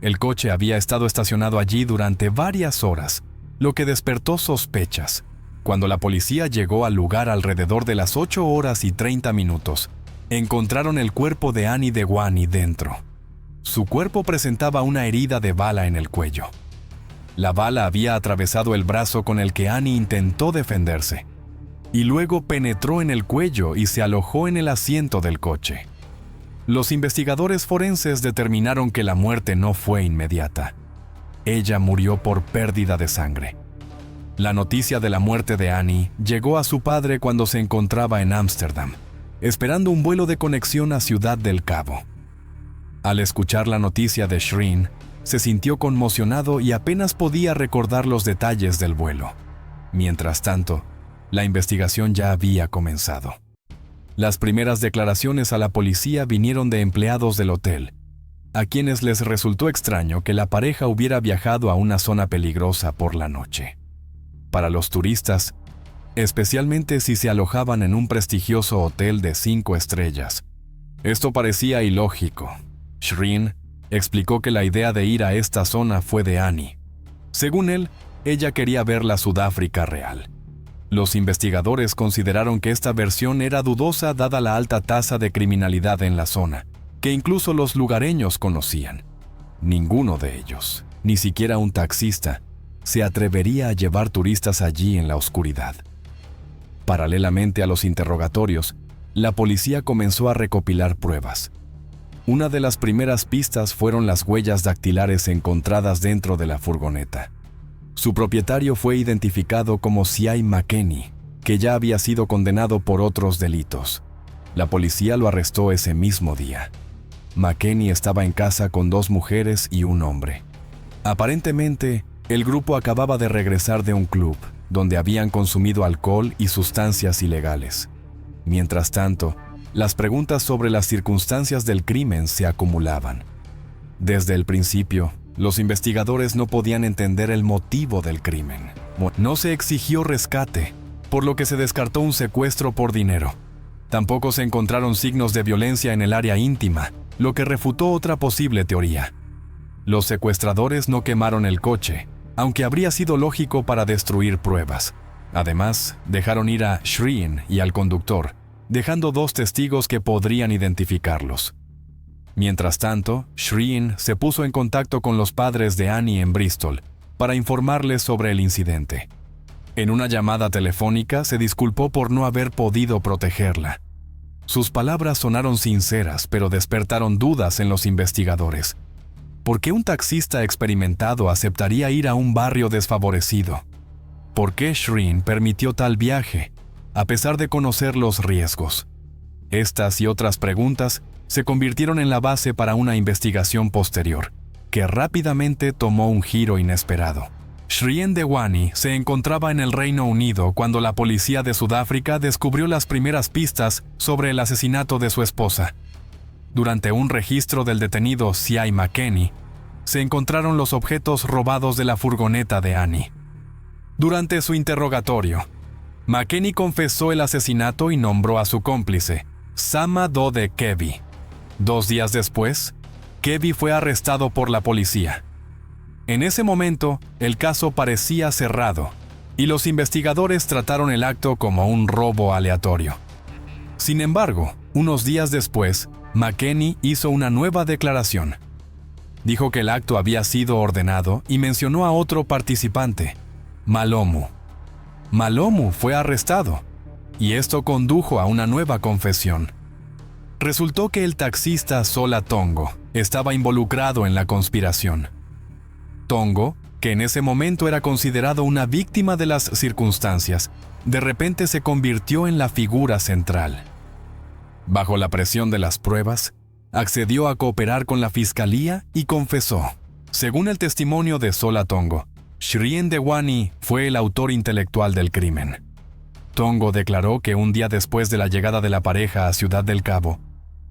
El coche había estado estacionado allí durante varias horas, lo que despertó sospechas. Cuando la policía llegó al lugar alrededor de las 8:30, encontraron el cuerpo de Annie Dewani dentro. Su cuerpo presentaba una herida de bala en el cuello. La bala había atravesado el brazo con el que Annie intentó defenderse, y luego penetró en el cuello y se alojó en el asiento del coche. Los investigadores forenses determinaron que la muerte no fue inmediata. Ella murió por pérdida de sangre. La noticia de la muerte de Annie llegó a su padre cuando se encontraba en Ámsterdam, esperando un vuelo de conexión a Ciudad del Cabo. Al escuchar la noticia de Shreen, se sintió conmocionado y apenas podía recordar los detalles del vuelo. Mientras tanto, la investigación ya había comenzado. Las primeras declaraciones a la policía vinieron de empleados del hotel, a quienes les resultó extraño que la pareja hubiera viajado a una zona peligrosa por la noche. Para los turistas, especialmente si se alojaban en un prestigioso hotel de 5 estrellas, esto parecía ilógico. Shreen explicó que la idea de ir a esta zona fue de Annie. Según él, ella quería ver la Sudáfrica real. Los investigadores consideraron que esta versión era dudosa dada la alta tasa de criminalidad en la zona, que incluso los lugareños conocían. Ninguno de ellos, ni siquiera un taxista, se atrevería a llevar turistas allí en la oscuridad. Paralelamente a los interrogatorios, la policía comenzó a recopilar pruebas. Una de las primeras pistas fueron las huellas dactilares encontradas dentro de la furgoneta. Su propietario fue identificado como C.I. McKenney, que ya había sido condenado por otros delitos. La policía lo arrestó ese mismo día. McKenney estaba en casa con 2 mujeres y un hombre. Aparentemente, el grupo acababa de regresar de un club, donde habían consumido alcohol y sustancias ilegales. Mientras tanto, las preguntas sobre las circunstancias del crimen se acumulaban. Desde el principio, los investigadores no podían entender el motivo del crimen. No se exigió rescate, por lo que se descartó un secuestro por dinero. Tampoco se encontraron signos de violencia en el área íntima, lo que refutó otra posible teoría. Los secuestradores no quemaron el coche, aunque habría sido lógico para destruir pruebas. Además, dejaron ir a Shreen y al conductor, dejando 2 testigos que podrían identificarlos. Mientras tanto, Shreen se puso en contacto con los padres de Annie en Bristol para informarles sobre el incidente. En una llamada telefónica se disculpó por no haber podido protegerla. Sus palabras sonaron sinceras, pero despertaron dudas en los investigadores. ¿Por qué un taxista experimentado aceptaría ir a un barrio desfavorecido? ¿Por qué Shreen permitió tal viaje, a pesar de conocer los riesgos? Estas y otras preguntas se convirtieron en la base para una investigación posterior, que rápidamente tomó un giro inesperado. Shreen Dewani se encontraba en el Reino Unido cuando la policía de Sudáfrica descubrió las primeras pistas sobre el asesinato de su esposa. Durante un registro del detenido C.I. McKenney, se encontraron los objetos robados de la furgoneta de Annie. Durante su interrogatorio, McKenney confesó el asesinato y nombró a su cómplice, Sama Dode Kevi. 2 días después, Kevi fue arrestado por la policía. En ese momento, el caso parecía cerrado, y los investigadores trataron el acto como un robo aleatorio. Sin embargo, unos días después, McKenney hizo una nueva declaración. Dijo que el acto había sido ordenado y mencionó a otro participante, Malomu. Malomu fue arrestado, y esto condujo a una nueva confesión. Resultó que el taxista Sola Tongo estaba involucrado en la conspiración. Tongo, que en ese momento era considerado una víctima de las circunstancias, de repente se convirtió en la figura central. Bajo la presión de las pruebas, accedió a cooperar con la fiscalía y confesó. Según el testimonio de Sola Tongo, Shreen Dewani fue el autor intelectual del crimen. Tongo declaró que un día después de la llegada de la pareja a Ciudad del Cabo,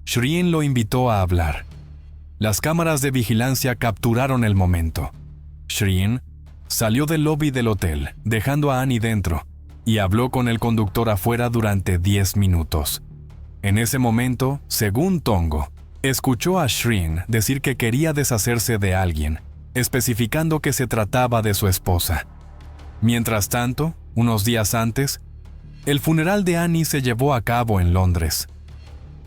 Shreen lo invitó a hablar. Las cámaras de vigilancia capturaron el momento. Shreen salió del lobby del hotel, dejando a Annie dentro, y habló con el conductor afuera durante 10 minutos. En ese momento, según Tongo, escuchó a Shreen decir que quería deshacerse de alguien, especificando que se trataba de su esposa. Mientras tanto, unos días antes, el funeral de Annie se llevó a cabo en Londres.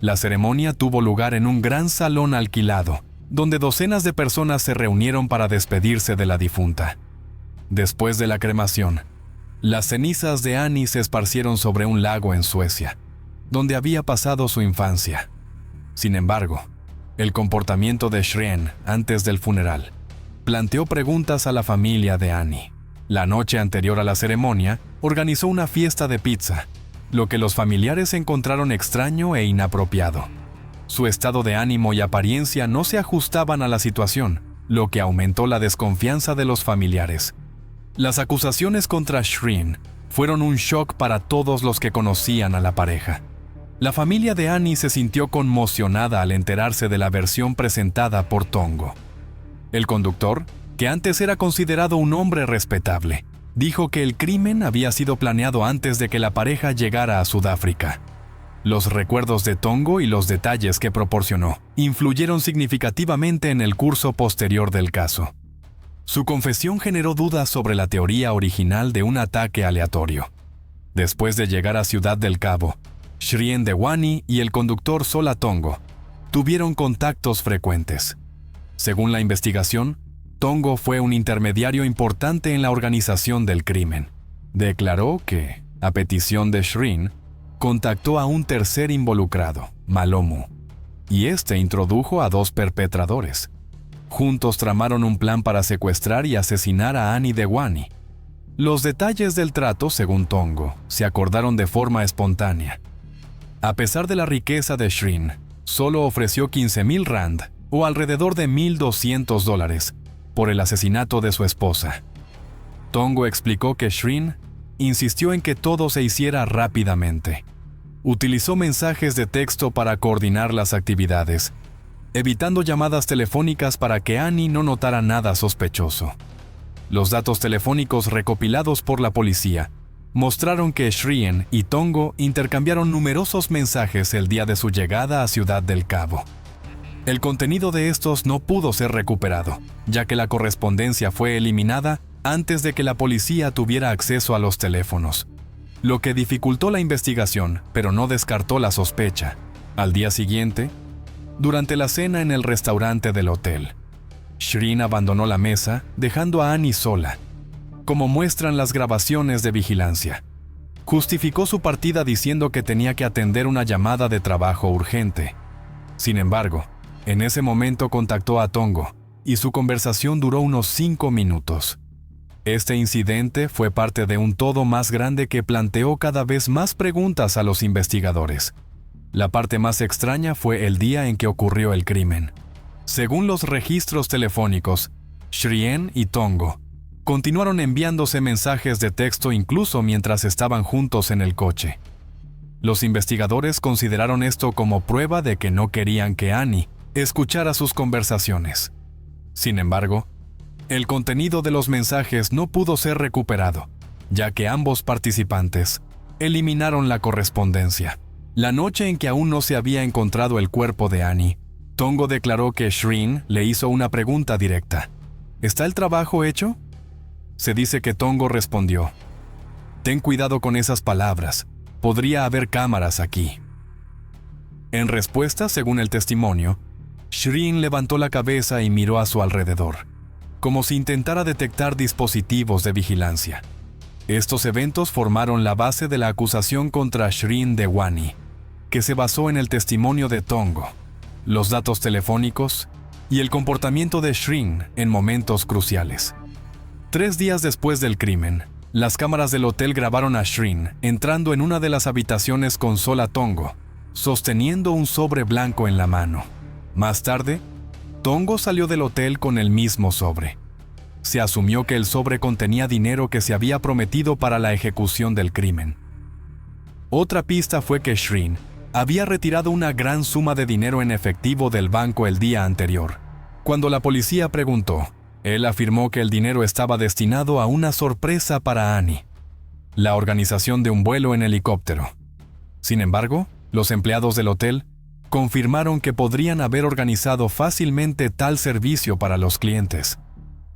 La ceremonia tuvo lugar en un gran salón alquilado, donde docenas de personas se reunieron para despedirse de la difunta. Después de la cremación, las cenizas de Annie se esparcieron sobre un lago en Suecia, donde había pasado su infancia. Sin embargo, el comportamiento de Shreen antes del funeral planteó preguntas a la familia de Annie. La noche anterior a la ceremonia, organizó una fiesta de pizza, lo que los familiares encontraron extraño e inapropiado. Su estado de ánimo y apariencia no se ajustaban a la situación, lo que aumentó la desconfianza de los familiares. Las acusaciones contra Shreen fueron un shock para todos los que conocían a la pareja. La familia de Annie se sintió conmocionada al enterarse de la versión presentada por Tongo. El conductor, que antes era considerado un hombre respetable, dijo que el crimen había sido planeado antes de que la pareja llegara a Sudáfrica. Los recuerdos de Tongo y los detalles que proporcionó influyeron significativamente en el curso posterior del caso. Su confesión generó dudas sobre la teoría original de un ataque aleatorio. Después de llegar a Ciudad del Cabo, Shreen Dewani y el conductor Sola Tongo tuvieron contactos frecuentes. Según la investigación, Tongo fue un intermediario importante en la organización del crimen. Declaró que, a petición de Shreen, contactó a un tercer involucrado, Malomu, y este introdujo a 2 perpetradores. Juntos tramaron un plan para secuestrar y asesinar a Annie Dewani. Los detalles del trato, según Tongo, se acordaron de forma espontánea. A pesar de la riqueza de Shreen, solo ofreció 15,000 rand, o alrededor de $1,200, por el asesinato de su esposa. Tongo explicó que Shreen insistió en que todo se hiciera rápidamente. Utilizó mensajes de texto para coordinar las actividades, evitando llamadas telefónicas para que Annie no notara nada sospechoso. Los datos telefónicos recopilados por la policía mostraron que Shreen y Tongo intercambiaron numerosos mensajes el día de su llegada a Ciudad del Cabo. El contenido de estos no pudo ser recuperado, ya que la correspondencia fue eliminada antes de que la policía tuviera acceso a los teléfonos, lo que dificultó la investigación, pero no descartó la sospecha. Al día siguiente, durante la cena en el restaurante del hotel, Shreen abandonó la mesa, dejando a Annie sola, como muestran las grabaciones de vigilancia. Justificó su partida diciendo que tenía que atender una llamada de trabajo urgente. Sin embargo, en ese momento contactó a Tongo, y su conversación duró unos 5 minutos. Este incidente fue parte de un todo más grande que planteó cada vez más preguntas a los investigadores. La parte más extraña fue el día en que ocurrió el crimen. Según los registros telefónicos, Shreen y Tongo continuaron enviándose mensajes de texto incluso mientras estaban juntos en el coche. Los investigadores consideraron esto como prueba de que no querían que Annie escuchara sus conversaciones. Sin embargo, el contenido de los mensajes no pudo ser recuperado, ya que ambos participantes eliminaron la correspondencia. La noche en que aún no se había encontrado el cuerpo de Annie, Tongo declaró que Shreen le hizo una pregunta directa. ¿Está el trabajo hecho? Se dice que Tongo respondió: «Ten cuidado con esas palabras, podría haber cámaras aquí». En respuesta, según el testimonio, Shreen levantó la cabeza y miró a su alrededor, como si intentara detectar dispositivos de vigilancia. Estos eventos formaron la base de la acusación contra Shreen Dewani, que se basó en el testimonio de Tongo, los datos telefónicos y el comportamiento de Shreen en momentos cruciales. 3 días después del crimen, las cámaras del hotel grabaron a Shreen entrando en una de las habitaciones con Sola Tongo, sosteniendo un sobre blanco en la mano. Más tarde, Tongo salió del hotel con el mismo sobre. Se asumió que el sobre contenía dinero que se había prometido para la ejecución del crimen. Otra pista fue que Shreen había retirado una gran suma de dinero en efectivo del banco el día anterior. Cuando la policía preguntó, él afirmó que el dinero estaba destinado a una sorpresa para Annie, la organización de un vuelo en helicóptero. Sin embargo, los empleados del hotel confirmaron que podrían haber organizado fácilmente tal servicio para los clientes,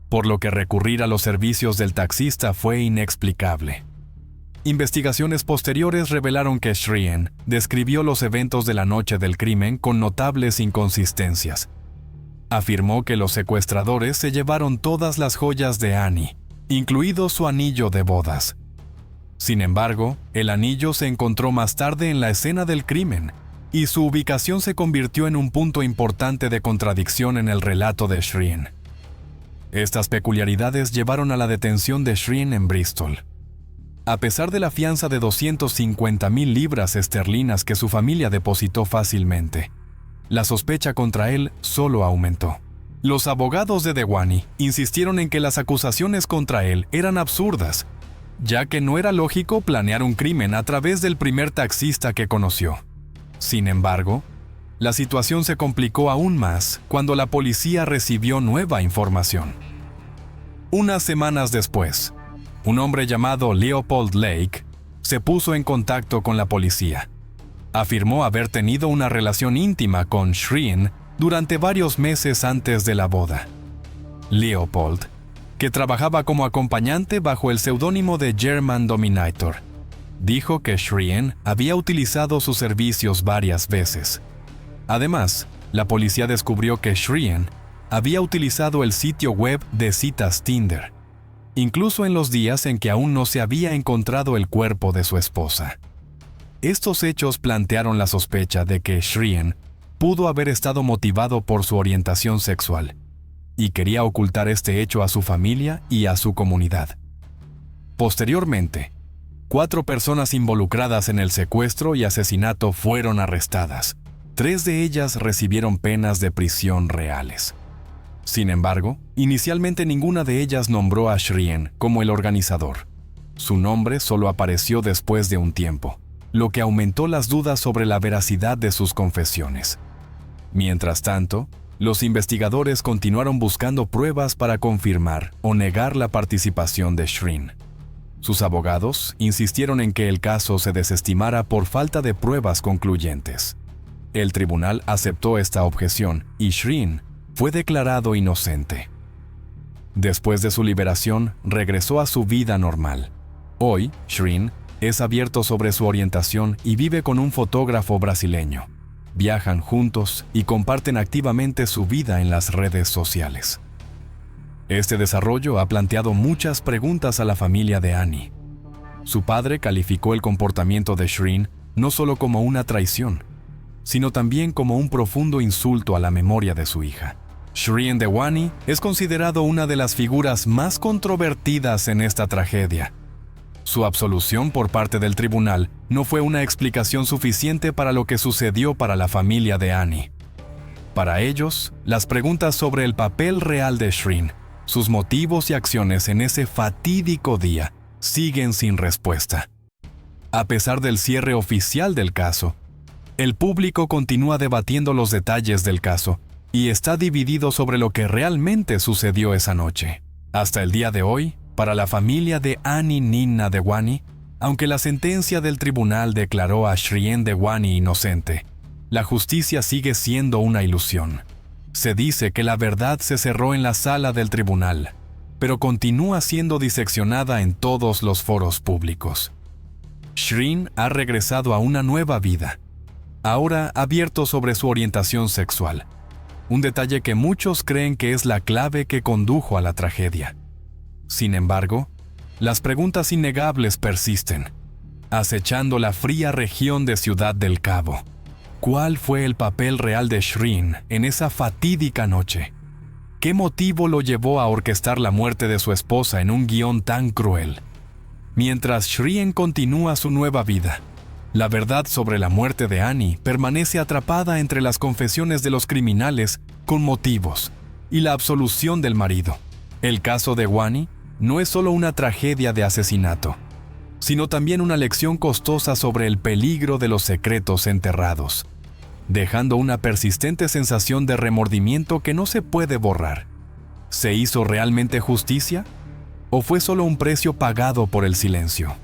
por lo que recurrir a los servicios del taxista fue inexplicable. Investigaciones posteriores revelaron que Shreen describió los eventos de la noche del crimen con notables inconsistencias. Afirmó que los secuestradores se llevaron todas las joyas de Annie, incluido su anillo de bodas. Sin embargo, el anillo se encontró más tarde en la escena del crimen, y su ubicación se convirtió en un punto importante de contradicción en el relato de Shreen. Estas peculiaridades llevaron a la detención de Shreen en Bristol. A pesar de la fianza de 250,000 libras esterlinas que su familia depositó fácilmente, la sospecha contra él solo aumentó. Los abogados de Dewaney insistieron en que las acusaciones contra él eran absurdas, ya que no era lógico planear un crimen a través del primer taxista que conoció. Sin embargo, la situación se complicó aún más cuando la policía recibió nueva información. Unas semanas después, un hombre llamado Leopold Lake se puso en contacto con la policía. Afirmó haber tenido una relación íntima con Shreen durante varios meses antes de la boda. Leopold, que trabajaba como acompañante bajo el seudónimo de German Dominator, dijo que Shreen había utilizado sus servicios varias veces. Además, la policía descubrió que Shreen había utilizado el sitio web de citas Tinder, incluso en los días en que aún no se había encontrado el cuerpo de su esposa. Estos hechos plantearon la sospecha de que Shreen pudo haber estado motivado por su orientación sexual y quería ocultar este hecho a su familia y a su comunidad. Posteriormente, 4 personas involucradas en el secuestro y asesinato fueron arrestadas. 3 de ellas recibieron penas de prisión reales. Sin embargo, inicialmente ninguna de ellas nombró a Shreen como el organizador. Su nombre solo apareció después de un tiempo, lo que aumentó las dudas sobre la veracidad de sus confesiones. Mientras tanto, los investigadores continuaron buscando pruebas para confirmar o negar la participación de Shreen. Sus abogados insistieron en que el caso se desestimara por falta de pruebas concluyentes. El tribunal aceptó esta objeción y Shreen fue declarado inocente. Después de su liberación, regresó a su vida normal. Hoy, Shreen es abierto sobre su orientación y vive con un fotógrafo brasileño. Viajan juntos y comparten activamente su vida en las redes sociales. Este desarrollo ha planteado muchas preguntas a la familia de Annie. Su padre calificó el comportamiento de Shreen no solo como una traición, sino también como un profundo insulto a la memoria de su hija. Shreen Dewaney es considerado una de las figuras más controvertidas en esta tragedia. Su absolución por parte del tribunal no fue una explicación suficiente para lo que sucedió para la familia de Annie. Para ellos, las preguntas sobre el papel real de Shreen, sus motivos y acciones en ese fatídico día, siguen sin respuesta. A pesar del cierre oficial del caso, el público continúa debatiendo los detalles del caso y está dividido sobre lo que realmente sucedió esa noche. Hasta el día de hoy, para la familia de Annie Ninna Dewaney, aunque la sentencia del tribunal declaró a Shreen Dewaney inocente, la justicia sigue siendo una ilusión. Se dice que la verdad se cerró en la sala del tribunal, pero continúa siendo diseccionada en todos los foros públicos. Shreen ha regresado a una nueva vida, ahora abierto sobre su orientación sexual, un detalle que muchos creen que es la clave que condujo a la tragedia. Sin embargo, las preguntas innegables persisten, acechando la fría región de Ciudad del Cabo. ¿Cuál fue el papel real de Shreen en esa fatídica noche? ¿Qué motivo lo llevó a orquestar la muerte de su esposa en un guión tan cruel? Mientras Shreen continúa su nueva vida, la verdad sobre la muerte de Annie permanece atrapada entre las confesiones de los criminales con motivos y la absolución del marido. El caso de Dewaney no es solo una tragedia de asesinato, sino también una lección costosa sobre el peligro de los secretos enterrados, dejando una persistente sensación de remordimiento que no se puede borrar. ¿Se hizo realmente justicia? ¿O fue solo un precio pagado por el silencio?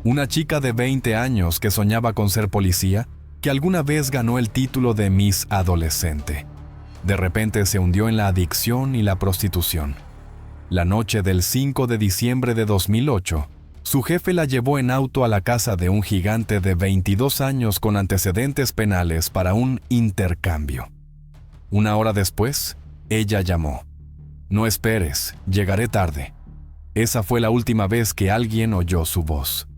Una chica de 20 años que soñaba con ser policía, que alguna vez ganó el título de Miss Adolescente. De repente se hundió en la adicción y la prostitución. La noche del 5 de diciembre de 2008, su jefe la llevó en auto a la casa de un gigante de 22 años con antecedentes penales para un intercambio. Una hora después, ella llamó. «No esperes, llegaré tarde». Esa fue la última vez que alguien oyó su voz.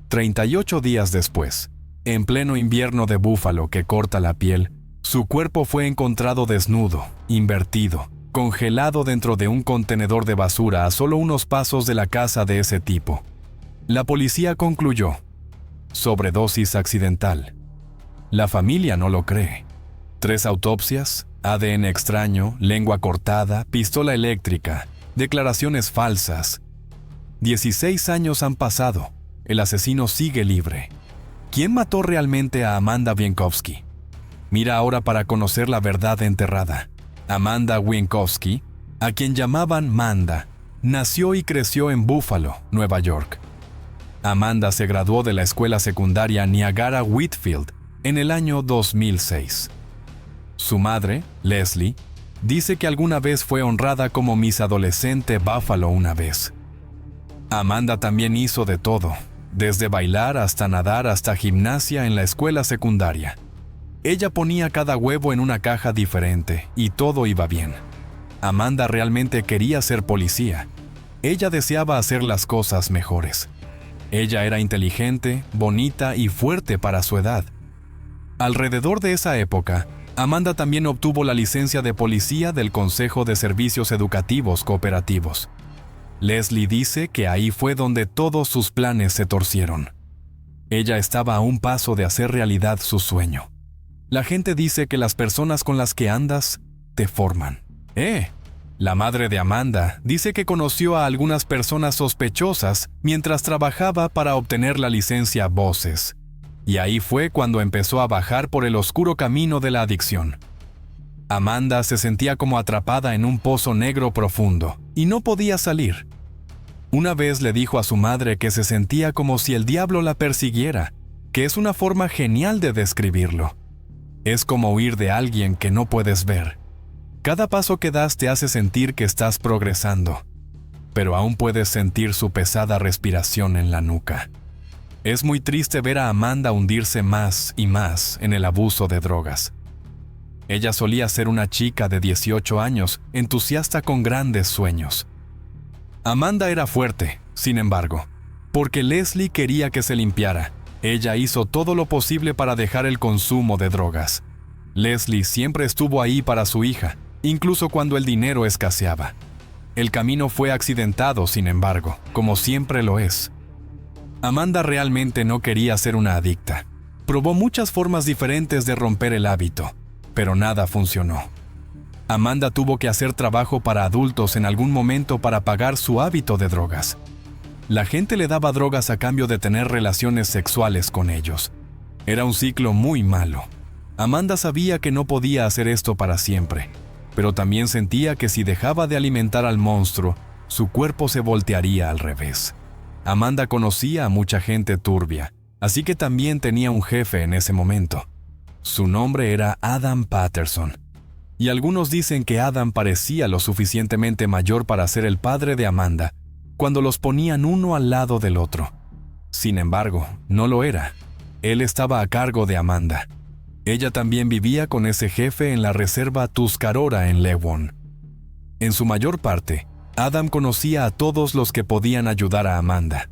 38 días después, en pleno invierno de búfalo que corta la piel, su cuerpo fue encontrado desnudo, invertido, congelado dentro de un contenedor de basura a solo unos pasos de la casa de ese tipo. La policía concluyó: sobredosis accidental. La familia no lo cree. 3 autopsias, ADN extraño, lengua cortada, pistola eléctrica, declaraciones falsas. 16 años han pasado. El asesino sigue libre. ¿Quién mató realmente a Amanda Wienckowski? Mira ahora para conocer la verdad enterrada. Amanda Wienckowski, a quien llamaban Manda, nació y creció en Buffalo, Nueva York. Amanda se graduó de la escuela secundaria Niagara Whitfield en el año 2006. Su madre, Leslie, dice que alguna vez fue honrada como Miss Adolescente Buffalo una vez. Amanda también hizo de todo, desde bailar hasta nadar hasta gimnasia en la escuela secundaria. Ella ponía cada huevo en una caja diferente y todo iba bien. Amanda realmente quería ser policía. Ella deseaba hacer las cosas mejores. Ella era inteligente, bonita y fuerte para su edad. Alrededor de esa época, Amanda también obtuvo la licencia de policía del Consejo de Servicios Educativos Cooperativos. Leslie dice que ahí fue donde todos sus planes se torcieron. Ella estaba a un paso de hacer realidad su sueño. La gente dice que las personas con las que andas te forman. La madre de Amanda dice que conoció a algunas personas sospechosas mientras trabajaba para obtener la licencia Voces. Y ahí fue cuando empezó a bajar por el oscuro camino de la adicción. Amanda se sentía como atrapada en un pozo negro profundo y no podía salir. Una vez le dijo a su madre que se sentía como si el diablo la persiguiera, que es una forma genial de describirlo. Es como huir de alguien que no puedes ver. Cada paso que das te hace sentir que estás progresando, pero aún puedes sentir su pesada respiración en la nuca. Es muy triste ver a Amanda hundirse más y más en el abuso de drogas. Ella solía ser una chica de 18 años, entusiasta con grandes sueños. Amanda era fuerte, sin embargo, porque Leslie quería que se limpiara. Ella hizo todo lo posible para dejar el consumo de drogas. Leslie siempre estuvo ahí para su hija, incluso cuando el dinero escaseaba. El camino fue accidentado, sin embargo, como siempre lo es. Amanda realmente no quería ser una adicta. Probó muchas formas diferentes de romper el hábito, pero nada funcionó. Amanda tuvo que hacer trabajo para adultos en algún momento para pagar su hábito de drogas. La gente le daba drogas a cambio de tener relaciones sexuales con ellos. Era un ciclo muy malo. Amanda sabía que no podía hacer esto para siempre, pero también sentía que si dejaba de alimentar al monstruo, su cuerpo se voltearía al revés. Amanda conocía a mucha gente turbia, así que también tenía un jefe en ese momento. Su nombre era Adam Patterson, y algunos dicen que Adam parecía lo suficientemente mayor para ser el padre de Amanda, cuando los ponían uno al lado del otro. Sin embargo, no lo era. Él estaba a cargo de Amanda. Ella también vivía con ese jefe en la reserva Tuscarora en Lewon. En su mayor parte, Adam conocía a todos los que podían ayudar a Amanda.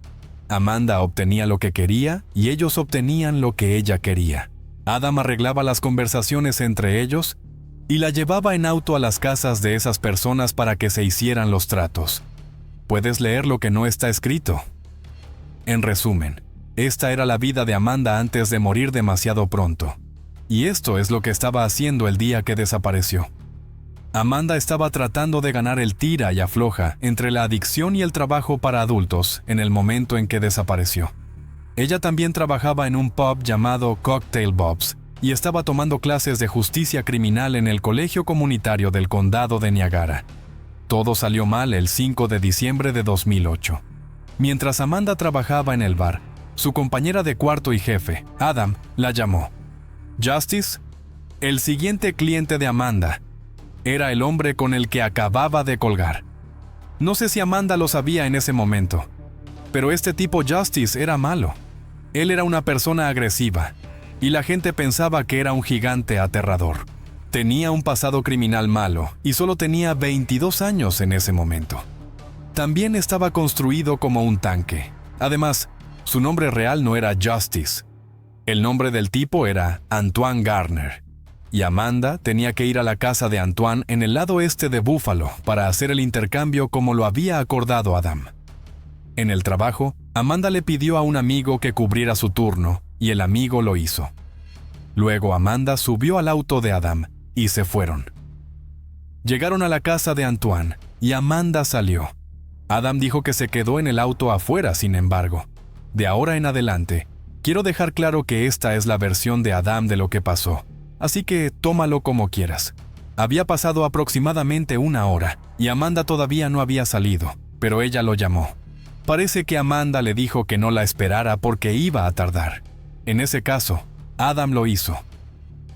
Amanda obtenía lo que quería y ellos obtenían lo que ella quería. Adam arreglaba las conversaciones entre ellos y la llevaba en auto a las casas de esas personas para que se hicieran los tratos. Puedes leer lo que no está escrito. En resumen, esta era la vida de Amanda antes de morir demasiado pronto. Y esto es lo que estaba haciendo el día que desapareció. Amanda estaba tratando de ganar el tira y afloja entre la adicción y el trabajo para adultos en el momento en que desapareció. Ella también trabajaba en un pub llamado Cocktail Bob's y estaba tomando clases de justicia criminal en el colegio comunitario del condado de Niagara. Todo salió mal el 5 de diciembre de 2008. Mientras Amanda trabajaba en el bar, su compañera de cuarto y jefe, Adam, la llamó. Justice, el siguiente cliente de Amanda, era el hombre con el que acababa de colgar. No sé si Amanda lo sabía en ese momento, pero este tipo Justice era malo. Él era una persona agresiva, y la gente pensaba que era un gigante aterrador. Tenía un pasado criminal malo, y solo tenía 22 años en ese momento. También estaba construido como un tanque. Además, su nombre real no era Justice. El nombre del tipo era Antoine Garner. Y Amanda tenía que ir a la casa de Antoine en el lado este de Buffalo para hacer el intercambio como lo había acordado Adam. En el trabajo, Amanda le pidió a un amigo que cubriera su turno, y el amigo lo hizo. Luego Amanda subió al auto de Adam y se fueron. Llegaron a la casa de Antoine y Amanda salió. Adam dijo que se quedó en el auto afuera, sin embargo. De ahora en adelante, quiero dejar claro que esta es la versión de Adam de lo que pasó. Así que tómalo como quieras. Había pasado aproximadamente una hora y Amanda todavía no había salido, pero ella lo llamó. Parece que Amanda le dijo que no la esperara porque iba a tardar. En ese caso, Adam lo hizo.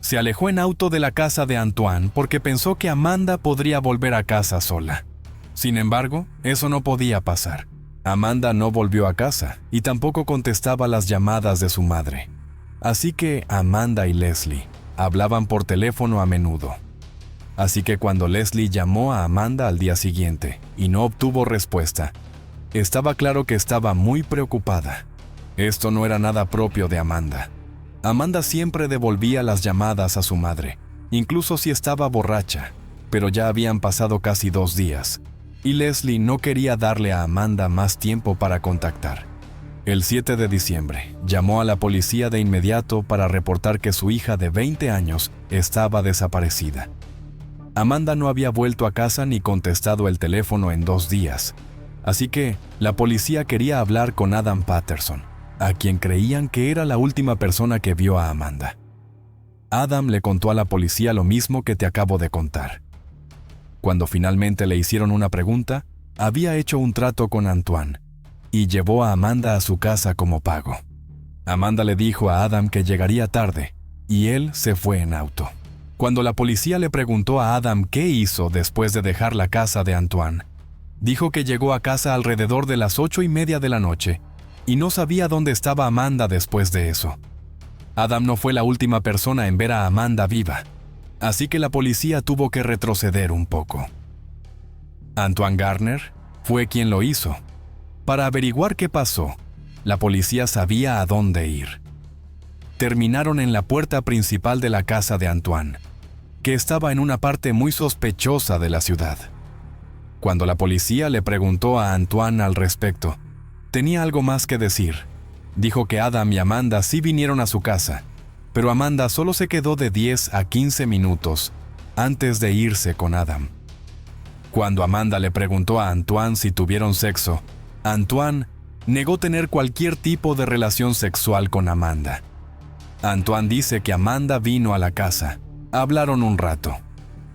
Se alejó en auto de la casa de Antoine porque pensó que Amanda podría volver a casa sola. Sin embargo, eso no podía pasar. Amanda no volvió a casa y tampoco contestaba las llamadas de su madre. Así que Amanda y Leslie hablaban por teléfono a menudo. Así que cuando Leslie llamó a Amanda al día siguiente y no obtuvo respuesta, estaba claro que estaba muy preocupada. Esto no era nada propio de Amanda. Amanda siempre devolvía las llamadas a su madre, incluso si estaba borracha, pero ya habían pasado casi 2 días, y Leslie no quería darle a Amanda más tiempo para contactar. El 7 de diciembre, llamó a la policía de inmediato para reportar que su hija de 20 años estaba desaparecida. Amanda no había vuelto a casa ni contestado el teléfono en 2 días, así que la policía quería hablar con Adam Patterson, a quien creían que era la última persona que vio a Amanda. Adam le contó a la policía lo mismo que te acabo de contar. Cuando finalmente le hicieron una pregunta, había hecho un trato con Antoine y llevó a Amanda a su casa como pago. Amanda le dijo a Adam que llegaría tarde, y él se fue en auto. Cuando la policía le preguntó a Adam qué hizo después de dejar la casa de Antoine, dijo que llegó a casa alrededor de las 8:30 de la noche y no sabía dónde estaba Amanda después de eso. Adam no fue la última persona en ver a Amanda viva, así que la policía tuvo que retroceder un poco. Antoine Garner fue quien lo hizo. Para averiguar qué pasó, la policía sabía a dónde ir. Terminaron en la puerta principal de la casa de Antoine, que estaba en una parte muy sospechosa de la ciudad. Cuando la policía le preguntó a Antoine al respecto, tenía algo más que decir. Dijo que Adam y Amanda sí vinieron a su casa, pero Amanda solo se quedó de 10 a 15 minutos antes de irse con Adam. Cuando Amanda le preguntó a Antoine si tuvieron sexo, Antoine negó tener cualquier tipo de relación sexual con Amanda. Antoine dice que Amanda vino a la casa, hablaron un rato.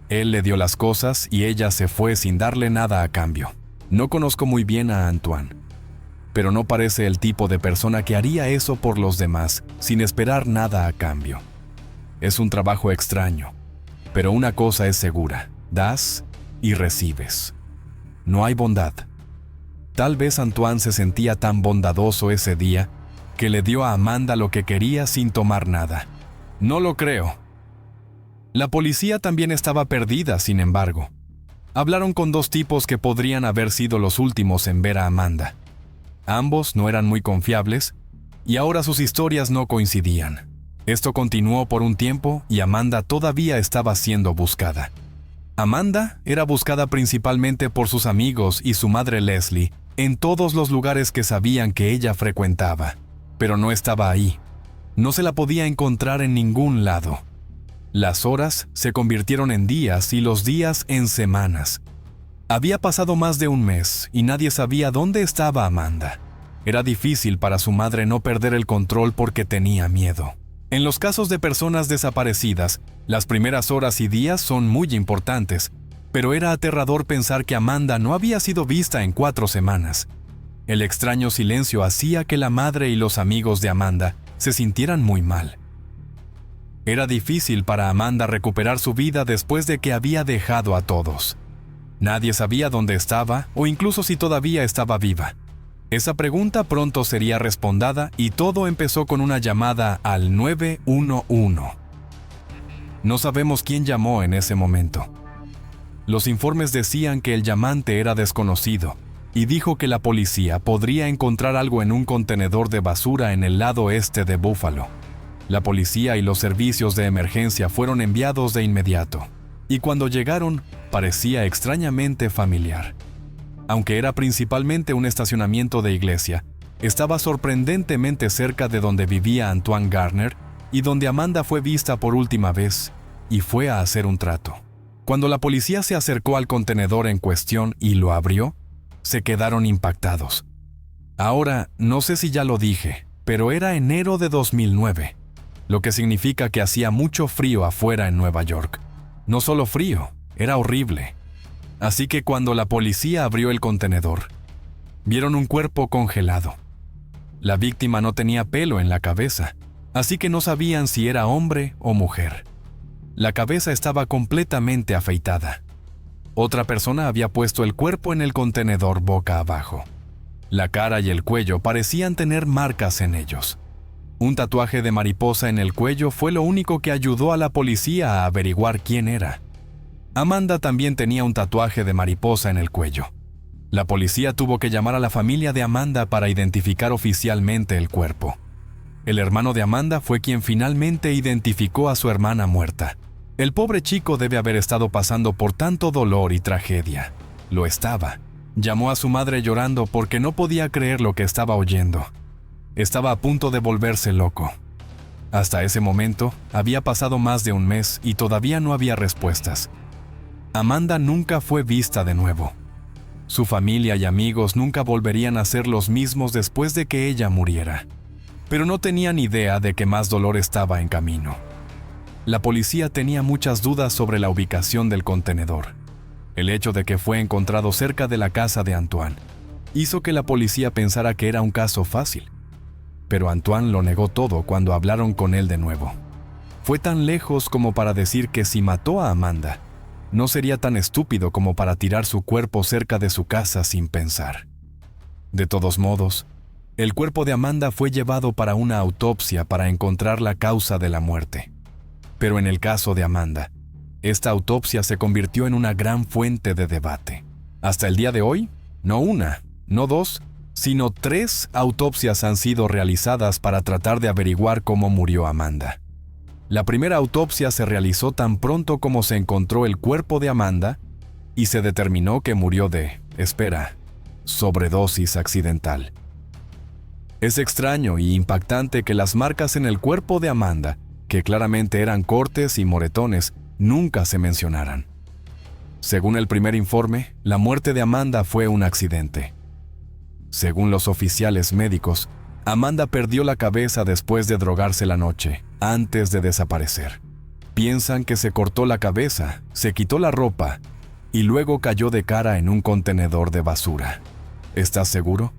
Él le dio las cosas y ella se fue sin darle nada a cambio. No conozco muy bien a Antoine, pero no parece el tipo de persona que haría eso por los demás sin esperar nada a cambio. Es un trabajo extraño, pero una cosa es segura: das y recibes. No hay bondad. Tal vez Antoine se sentía tan bondadoso ese día que le dio a Amanda lo que quería sin tomar nada. No lo creo. La policía también estaba perdida, sin embargo. Hablaron con 2 tipos que podrían haber sido los últimos en ver a Amanda. Ambos no eran muy confiables y ahora sus historias no coincidían. Esto continuó por un tiempo y Amanda todavía estaba siendo buscada. Amanda era buscada principalmente por sus amigos y su madre Leslie en todos los lugares que sabían que ella frecuentaba, pero no estaba ahí. No se la podía encontrar en ningún lado. Las horas se convirtieron en días y los días en semanas. Había pasado más de un mes y nadie sabía dónde estaba Amanda. Era difícil para su madre no perder el control porque tenía miedo. En los casos de personas desaparecidas, las primeras horas y días son muy importantes, pero era aterrador pensar que Amanda no había sido vista en 4 semanas. El extraño silencio hacía que la madre y los amigos de Amanda se sintieran muy mal. Era difícil para Amanda recuperar su vida después de que había dejado a todos. Nadie sabía dónde estaba o incluso si todavía estaba viva. Esa pregunta pronto sería respondida y todo empezó con una llamada al 911. No sabemos quién llamó en ese momento. Los informes decían que el llamante era desconocido y dijo que la policía podría encontrar algo en un contenedor de basura en el lado este de Buffalo. La policía y los servicios de emergencia fueron enviados de inmediato, y cuando llegaron, parecía extrañamente familiar. Aunque era principalmente un estacionamiento de iglesia, estaba sorprendentemente cerca de donde vivía Antoine Garner y donde Amanda fue vista por última vez, y fue a hacer un trato. Cuando la policía se acercó al contenedor en cuestión y lo abrió, se quedaron impactados. Ahora, no sé si ya lo dije, pero era enero de 2009. Lo que significa que hacía mucho frío afuera en Nueva York. No solo frío, era horrible. Así que cuando la policía abrió el contenedor, vieron un cuerpo congelado. La víctima no tenía pelo en la cabeza, así que no sabían si era hombre o mujer. La cabeza estaba completamente afeitada. Otra persona había puesto el cuerpo en el contenedor boca abajo. La cara y el cuello parecían tener marcas en ellos. Un tatuaje de mariposa en el cuello fue lo único que ayudó a la policía a averiguar quién era. Amanda también tenía un tatuaje de mariposa en el cuello. La policía tuvo que llamar a la familia de Amanda para identificar oficialmente el cuerpo. El hermano de Amanda fue quien finalmente identificó a su hermana muerta. El pobre chico debe haber estado pasando por tanto dolor y tragedia. Lo estaba. Llamó a su madre llorando porque no podía creer lo que estaba oyendo. Estaba a punto de volverse loco. Hasta ese momento, había pasado más de un mes y todavía no había respuestas. Amanda nunca fue vista de nuevo. Su familia y amigos nunca volverían a ser los mismos después de que ella muriera. Pero no tenían idea de que más dolor estaba en camino. La policía tenía muchas dudas sobre la ubicación del contenedor. El hecho de que fue encontrado cerca de la casa de Antoine hizo que la policía pensara que era un caso fácil. Pero Antoine lo negó todo cuando hablaron con él de nuevo. Fue tan lejos como para decir que si mató a Amanda, no sería tan estúpido como para tirar su cuerpo cerca de su casa sin pensar. De todos modos, el cuerpo de Amanda fue llevado para una autopsia para encontrar la causa de la muerte. Pero en el caso de Amanda, esta autopsia se convirtió en una gran fuente de debate. Hasta el día de hoy, no una, no dos, sino 3 autopsias han sido realizadas para tratar de averiguar cómo murió Amanda. La primera autopsia se realizó tan pronto como se encontró el cuerpo de Amanda y se determinó que murió de, sobredosis accidental. Es extraño y impactante que las marcas en el cuerpo de Amanda, que claramente eran cortes y moretones, nunca se mencionaran. Según el primer informe, la muerte de Amanda fue un accidente. Según los oficiales médicos, Amanda perdió la cabeza después de drogarse la noche, antes de desaparecer. Piensan que se cortó la cabeza, se quitó la ropa y luego cayó de cara en un contenedor de basura. ¿Estás seguro?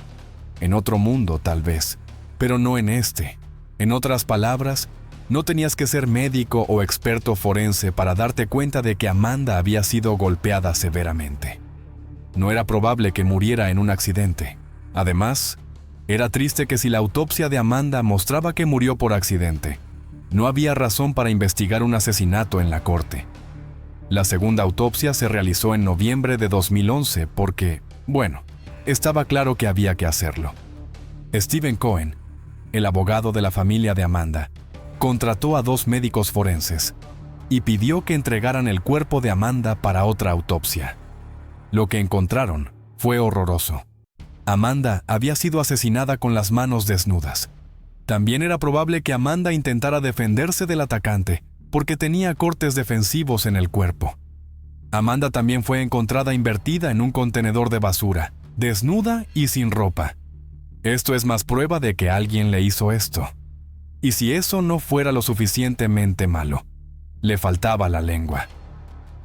En otro mundo, tal vez, pero no en este. En otras palabras, no tenías que ser médico o experto forense para darte cuenta de que Amanda había sido golpeada severamente. No era probable que muriera en un accidente. Además, era triste que si la autopsia de Amanda mostraba que murió por accidente, no había razón para investigar un asesinato en la corte. La segunda autopsia se realizó en noviembre de 2011 porque, estaba claro que había que hacerlo. Stephen Cohen, el abogado de la familia de Amanda, contrató a 2 médicos forenses y pidió que entregaran el cuerpo de Amanda para otra autopsia. Lo que encontraron fue horroroso. Amanda había sido asesinada con las manos desnudas. También era probable que Amanda intentara defenderse del atacante, porque tenía cortes defensivos en el cuerpo. Amanda también fue encontrada invertida en un contenedor de basura, desnuda y sin ropa. Esto es más prueba de que alguien le hizo esto. Y si eso no fuera lo suficientemente malo, le faltaba la lengua.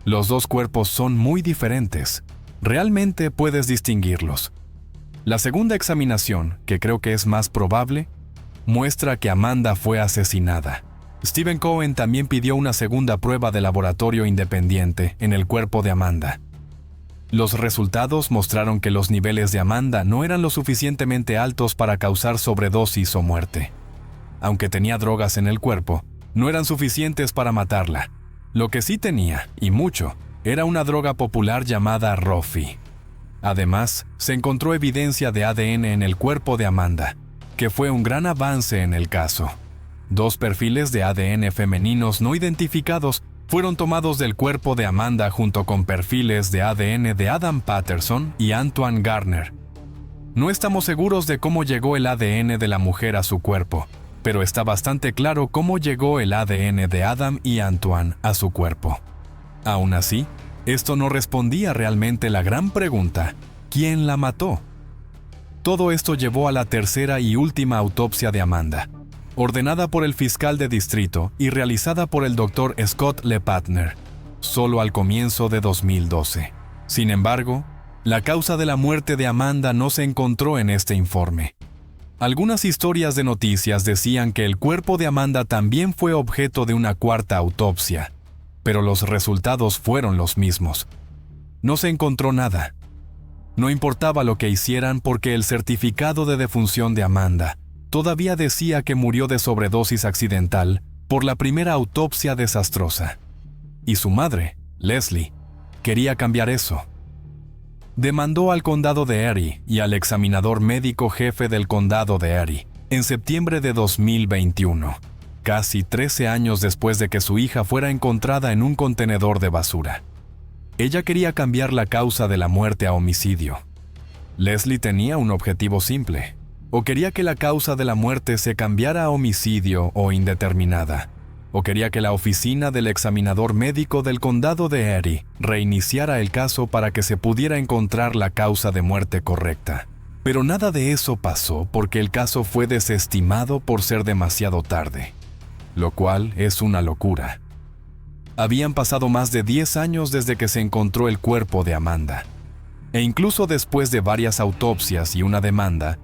Los dos cuerpos son muy diferentes. Realmente puedes distinguirlos. La segunda examinación, que creo que es más probable, muestra que Amanda fue asesinada. Stephen Cohen también pidió una segunda prueba de laboratorio independiente en el cuerpo de Amanda. Los resultados mostraron que los niveles de Amanda no eran lo suficientemente altos para causar sobredosis o muerte. Aunque tenía drogas en el cuerpo, no eran suficientes para matarla. Lo que sí tenía, y mucho, era una droga popular llamada Rofi. Además, se encontró evidencia de ADN en el cuerpo de Amanda, que fue un gran avance en el caso. 2 perfiles de ADN femeninos no identificados fueron tomados del cuerpo de Amanda junto con perfiles de ADN de Adam Patterson y Antoine Garner. No estamos seguros de cómo llegó el ADN de la mujer a su cuerpo, pero está bastante claro cómo llegó el ADN de Adam y Antoine a su cuerpo. Aún así, esto no respondía realmente la gran pregunta: ¿quién la mató? Todo esto llevó a la tercera y última autopsia de Amanda, ordenada por el fiscal de distrito y realizada por el Dr. Scott LePatner, solo al comienzo de 2012. Sin embargo, la causa de la muerte de Amanda no se encontró en este informe. Algunas historias de noticias decían que el cuerpo de Amanda también fue objeto de una cuarta autopsia, pero los resultados fueron los mismos. No se encontró nada. No importaba lo que hicieran porque el certificado de defunción de Amanda todavía decía que murió de sobredosis accidental por la primera autopsia desastrosa. Y su madre, Leslie, quería cambiar eso. Demandó al condado de Erie y al examinador médico jefe del condado de Erie en septiembre de 2021, casi 13 años después de que su hija fuera encontrada en un contenedor de basura. Ella quería cambiar la causa de la muerte a homicidio. Leslie tenía un objetivo simple: o quería que la causa de la muerte se cambiara a homicidio o indeterminada, o quería que la oficina del examinador médico del condado de Erie reiniciara el caso para que se pudiera encontrar la causa de muerte correcta. Pero nada de eso pasó porque el caso fue desestimado por ser demasiado tarde, lo cual es una locura. Habían pasado más de 10 años desde que se encontró el cuerpo de Amanda, e incluso después de varias autopsias y una demanda,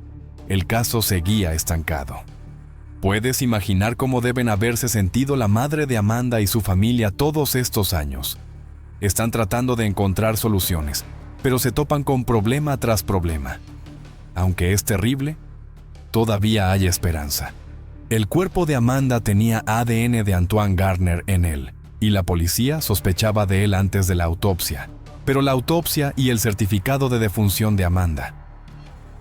el caso seguía estancado. ¿Puedes imaginar cómo deben haberse sentido la madre de Amanda y su familia todos estos años? Están tratando de encontrar soluciones, pero se topan con problema tras problema. Aunque es terrible, todavía hay esperanza. El cuerpo de Amanda tenía ADN de Antoine Garner en él, y la policía sospechaba de él antes de la autopsia, pero la autopsia y el certificado de defunción de Amanda,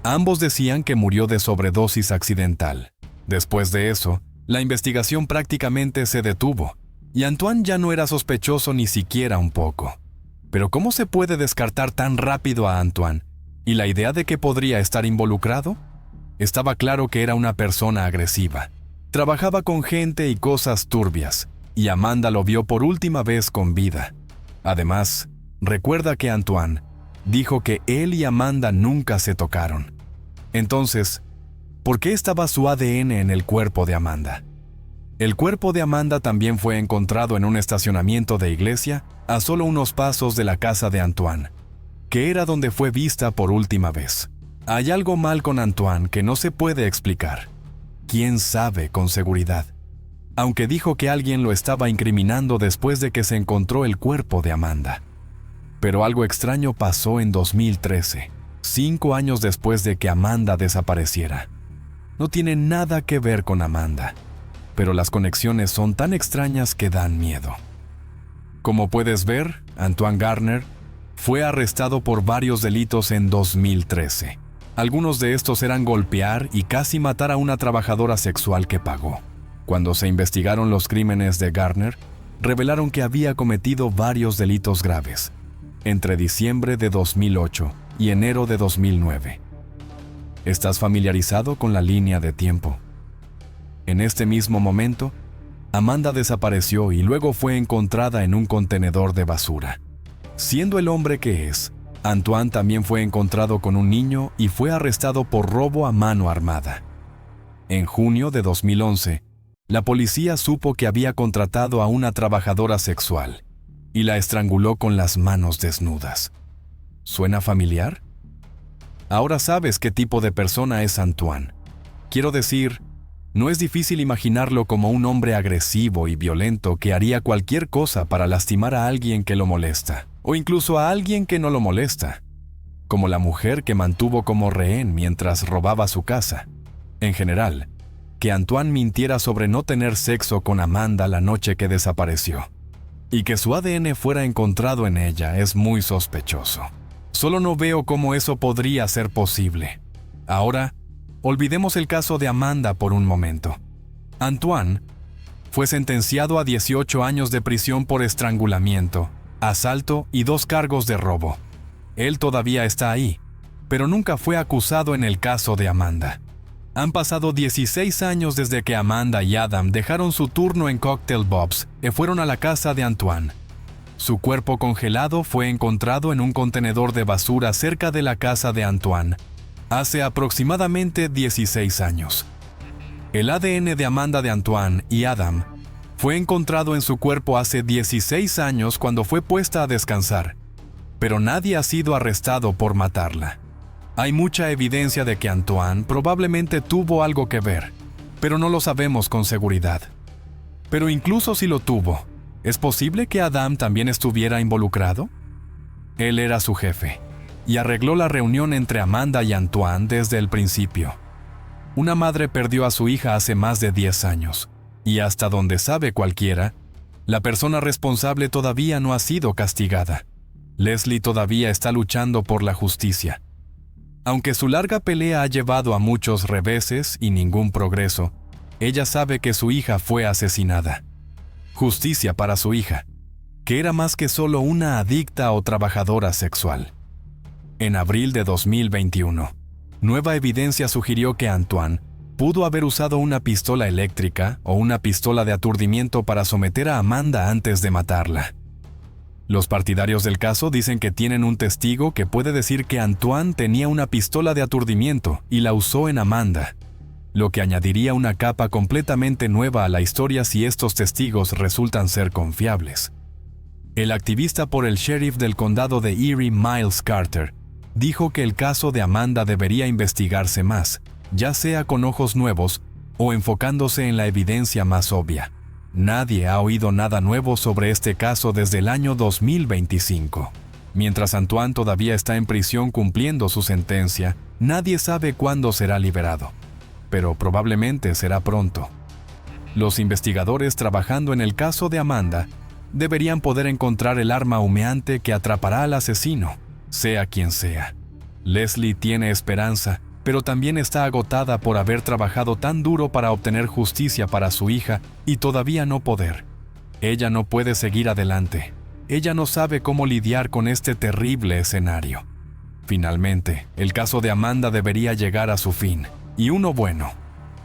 ambos decían que murió de sobredosis accidental. Después de eso, la investigación prácticamente se detuvo, y Antoine ya no era sospechoso ni siquiera un poco. Pero ¿cómo se puede descartar tan rápido a Antoine? ¿Y la idea de que podría estar involucrado? Estaba claro que era una persona agresiva. Trabajaba con gente y cosas turbias, y Amanda lo vio por última vez con vida. Además, recuerda que Antoine dijo que él y Amanda nunca se tocaron. Entonces, ¿por qué estaba su ADN en el cuerpo de Amanda? El cuerpo de Amanda también fue encontrado en un estacionamiento de iglesia a solo unos pasos de la casa de Antoine, que era donde fue vista por última vez. Hay algo mal con Antoine que no se puede explicar. ¿Quién sabe con seguridad? Aunque dijo que alguien lo estaba incriminando después de que se encontró el cuerpo de Amanda. Pero algo extraño pasó en 2013, 5 años después de que Amanda desapareciera. No tiene nada que ver con Amanda, pero las conexiones son tan extrañas que dan miedo. Como puedes ver, Antoine Garner fue arrestado por varios delitos en 2013. Algunos de estos eran golpear y casi matar a una trabajadora sexual que pagó. Cuando se investigaron los crímenes de Garner, revelaron que había cometido varios delitos graves entre diciembre de 2008 y enero de 2009. ¿Estás familiarizado con la línea de tiempo? En este mismo momento, Amanda desapareció y luego fue encontrada en un contenedor de basura. Siendo el hombre que es, Antoine también fue encontrado con un niño y fue arrestado por robo a mano armada. En junio de 2011, la policía supo que había contratado a una trabajadora sexual y la estranguló con las manos desnudas. ¿Suena familiar? Ahora sabes qué tipo de persona es Antoine. Quiero decir, no es difícil imaginarlo como un hombre agresivo y violento que haría cualquier cosa para lastimar a alguien que lo molesta, o incluso a alguien que no lo molesta, como la mujer que mantuvo como rehén mientras robaba su casa. En general, que Antoine mintiera sobre no tener sexo con Amanda la noche que desapareció, y que su ADN fuera encontrado en ella es muy sospechoso. Solo no veo cómo eso podría ser posible. Ahora, olvidemos el caso de Amanda por un momento. Antoine fue sentenciado a 18 años de prisión por estrangulamiento, asalto y 2 cargos de robo. Él todavía está ahí, pero nunca fue acusado en el caso de Amanda. Han pasado 16 años desde que Amanda y Adam dejaron su turno en Cocktail Bob's y fueron a la casa de Antoine. Su cuerpo congelado fue encontrado en un contenedor de basura cerca de la casa de Antoine hace aproximadamente 16 años. El ADN de Amanda de Antoine y Adam fue encontrado en su cuerpo hace 16 años cuando fue puesta a descansar, pero nadie ha sido arrestado por matarla. Hay mucha evidencia de que Antoine probablemente tuvo algo que ver, pero no lo sabemos con seguridad. Pero incluso si lo tuvo, ¿es posible que Adam también estuviera involucrado? Él era su jefe, y arregló la reunión entre Amanda y Antoine desde el principio. Una madre perdió a su hija hace más de 10 años, y hasta donde sabe cualquiera, la persona responsable todavía no ha sido castigada. Leslie todavía está luchando por la justicia. Aunque su larga pelea ha llevado a muchos reveses y ningún progreso, ella sabe que su hija fue asesinada. Justicia para su hija, que era más que solo una adicta o trabajadora sexual. En abril de 2021, nueva evidencia sugirió que Antoine pudo haber usado una pistola eléctrica o una pistola de aturdimiento para someter a Amanda antes de matarla. Los partidarios del caso dicen que tienen un testigo que puede decir que Antoine tenía una pistola de aturdimiento y la usó en Amanda, lo que añadiría una capa completamente nueva a la historia si estos testigos resultan ser confiables. El activista por el sheriff del condado de Erie, Miles Carter, dijo que el caso de Amanda debería investigarse más, ya sea con ojos nuevos o enfocándose en la evidencia más obvia. Nadie ha oído nada nuevo sobre este caso desde el año 2025. Mientras Antoine todavía está en prisión cumpliendo su sentencia, nadie sabe cuándo será liberado, pero probablemente será pronto. Los investigadores trabajando en el caso de Amanda deberían poder encontrar el arma humeante que atrapará al asesino, sea quien sea. Leslie tiene esperanza, pero también está agotada por haber trabajado tan duro para obtener justicia para su hija y todavía no poder. Ella no puede seguir adelante. Ella no sabe cómo lidiar con este terrible escenario. Finalmente, el caso de Amanda debería llegar a su fin, y uno bueno.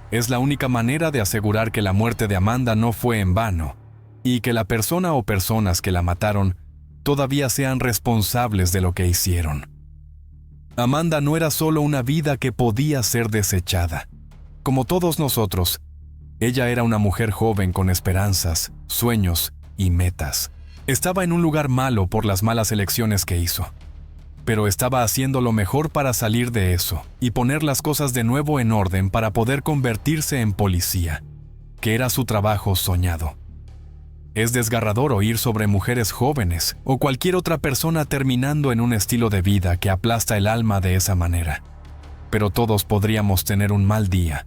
Es la única manera de asegurar que la muerte de Amanda no fue en vano, y que la persona o personas que la mataron todavía sean responsables de lo que hicieron. Amanda no era solo una vida que podía ser desechada. Como todos nosotros, ella era una mujer joven con esperanzas, sueños y metas. Estaba en un lugar malo por las malas elecciones que hizo, pero estaba haciendo lo mejor para salir de eso y poner las cosas de nuevo en orden para poder convertirse en policía, que era su trabajo soñado. Es desgarrador oír sobre mujeres jóvenes o cualquier otra persona terminando en un estilo de vida que aplasta el alma de esa manera. Pero todos podríamos tener un mal día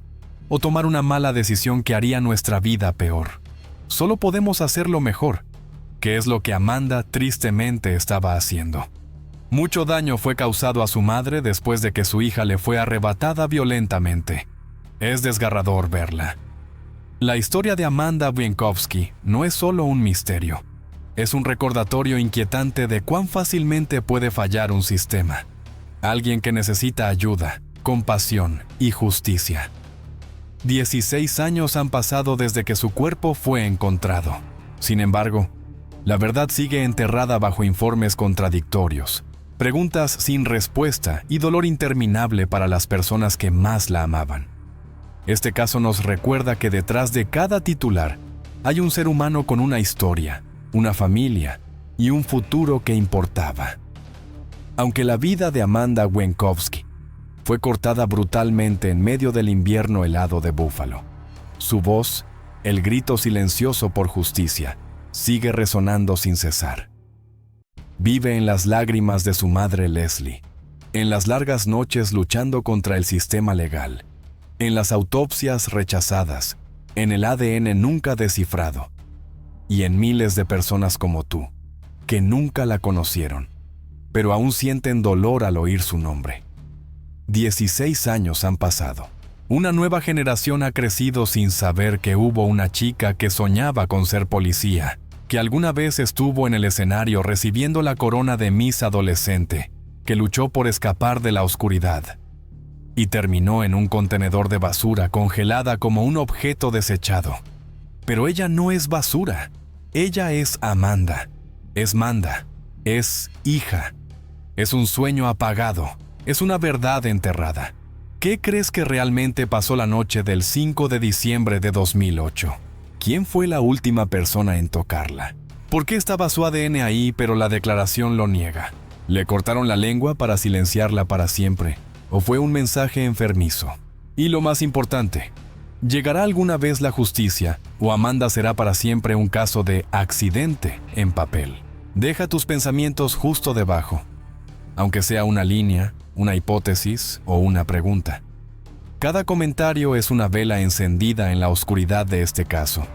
o tomar una mala decisión que haría nuestra vida peor. Solo podemos hacerlo mejor, que es lo que Amanda tristemente estaba haciendo. Mucho daño fue causado a su madre después de que su hija le fue arrebatada violentamente. Es desgarrador verla. La historia de Amanda Wienckowski no es solo un misterio. Es un recordatorio inquietante de cuán fácilmente puede fallar un sistema. Alguien que necesita ayuda, compasión y justicia. 16 años han pasado desde que su cuerpo fue encontrado. Sin embargo, la verdad sigue enterrada bajo informes contradictorios, preguntas sin respuesta y dolor interminable para las personas que más la amaban. Este caso nos recuerda que detrás de cada titular hay un ser humano con una historia, una familia y un futuro que importaba. Aunque la vida de Amanda Wienckowski fue cortada brutalmente en medio del invierno helado de Búfalo, su voz, el grito silencioso por justicia, sigue resonando sin cesar. Vive en las lágrimas de su madre Leslie, en las largas noches luchando contra el sistema legal, en las autopsias rechazadas, en el ADN nunca descifrado, y en miles de personas como tú, que nunca la conocieron, pero aún sienten dolor al oír su nombre. 16 años han pasado. Una nueva generación ha crecido sin saber que hubo una chica que soñaba con ser policía, que alguna vez estuvo en el escenario recibiendo la corona de Miss Adolescente, que luchó por escapar de la oscuridad y terminó en un contenedor de basura congelada como un objeto desechado. Pero ella no es basura. Ella es Amanda. Es Manda. Es hija. Es un sueño apagado. Es una verdad enterrada. ¿Qué crees que realmente pasó la noche del 5 de diciembre de 2008? ¿Quién fue la última persona en tocarla? ¿Por qué estaba su ADN ahí, pero la declaración lo niega? ¿Le cortaron la lengua para silenciarla para siempre? ¿O fue un mensaje enfermizo? Y lo más importante, ¿llegará alguna vez la justicia o Amanda será para siempre un caso de accidente en papel? Deja tus pensamientos justo debajo, aunque sea una línea, una hipótesis o una pregunta. Cada comentario es una vela encendida en la oscuridad de este caso.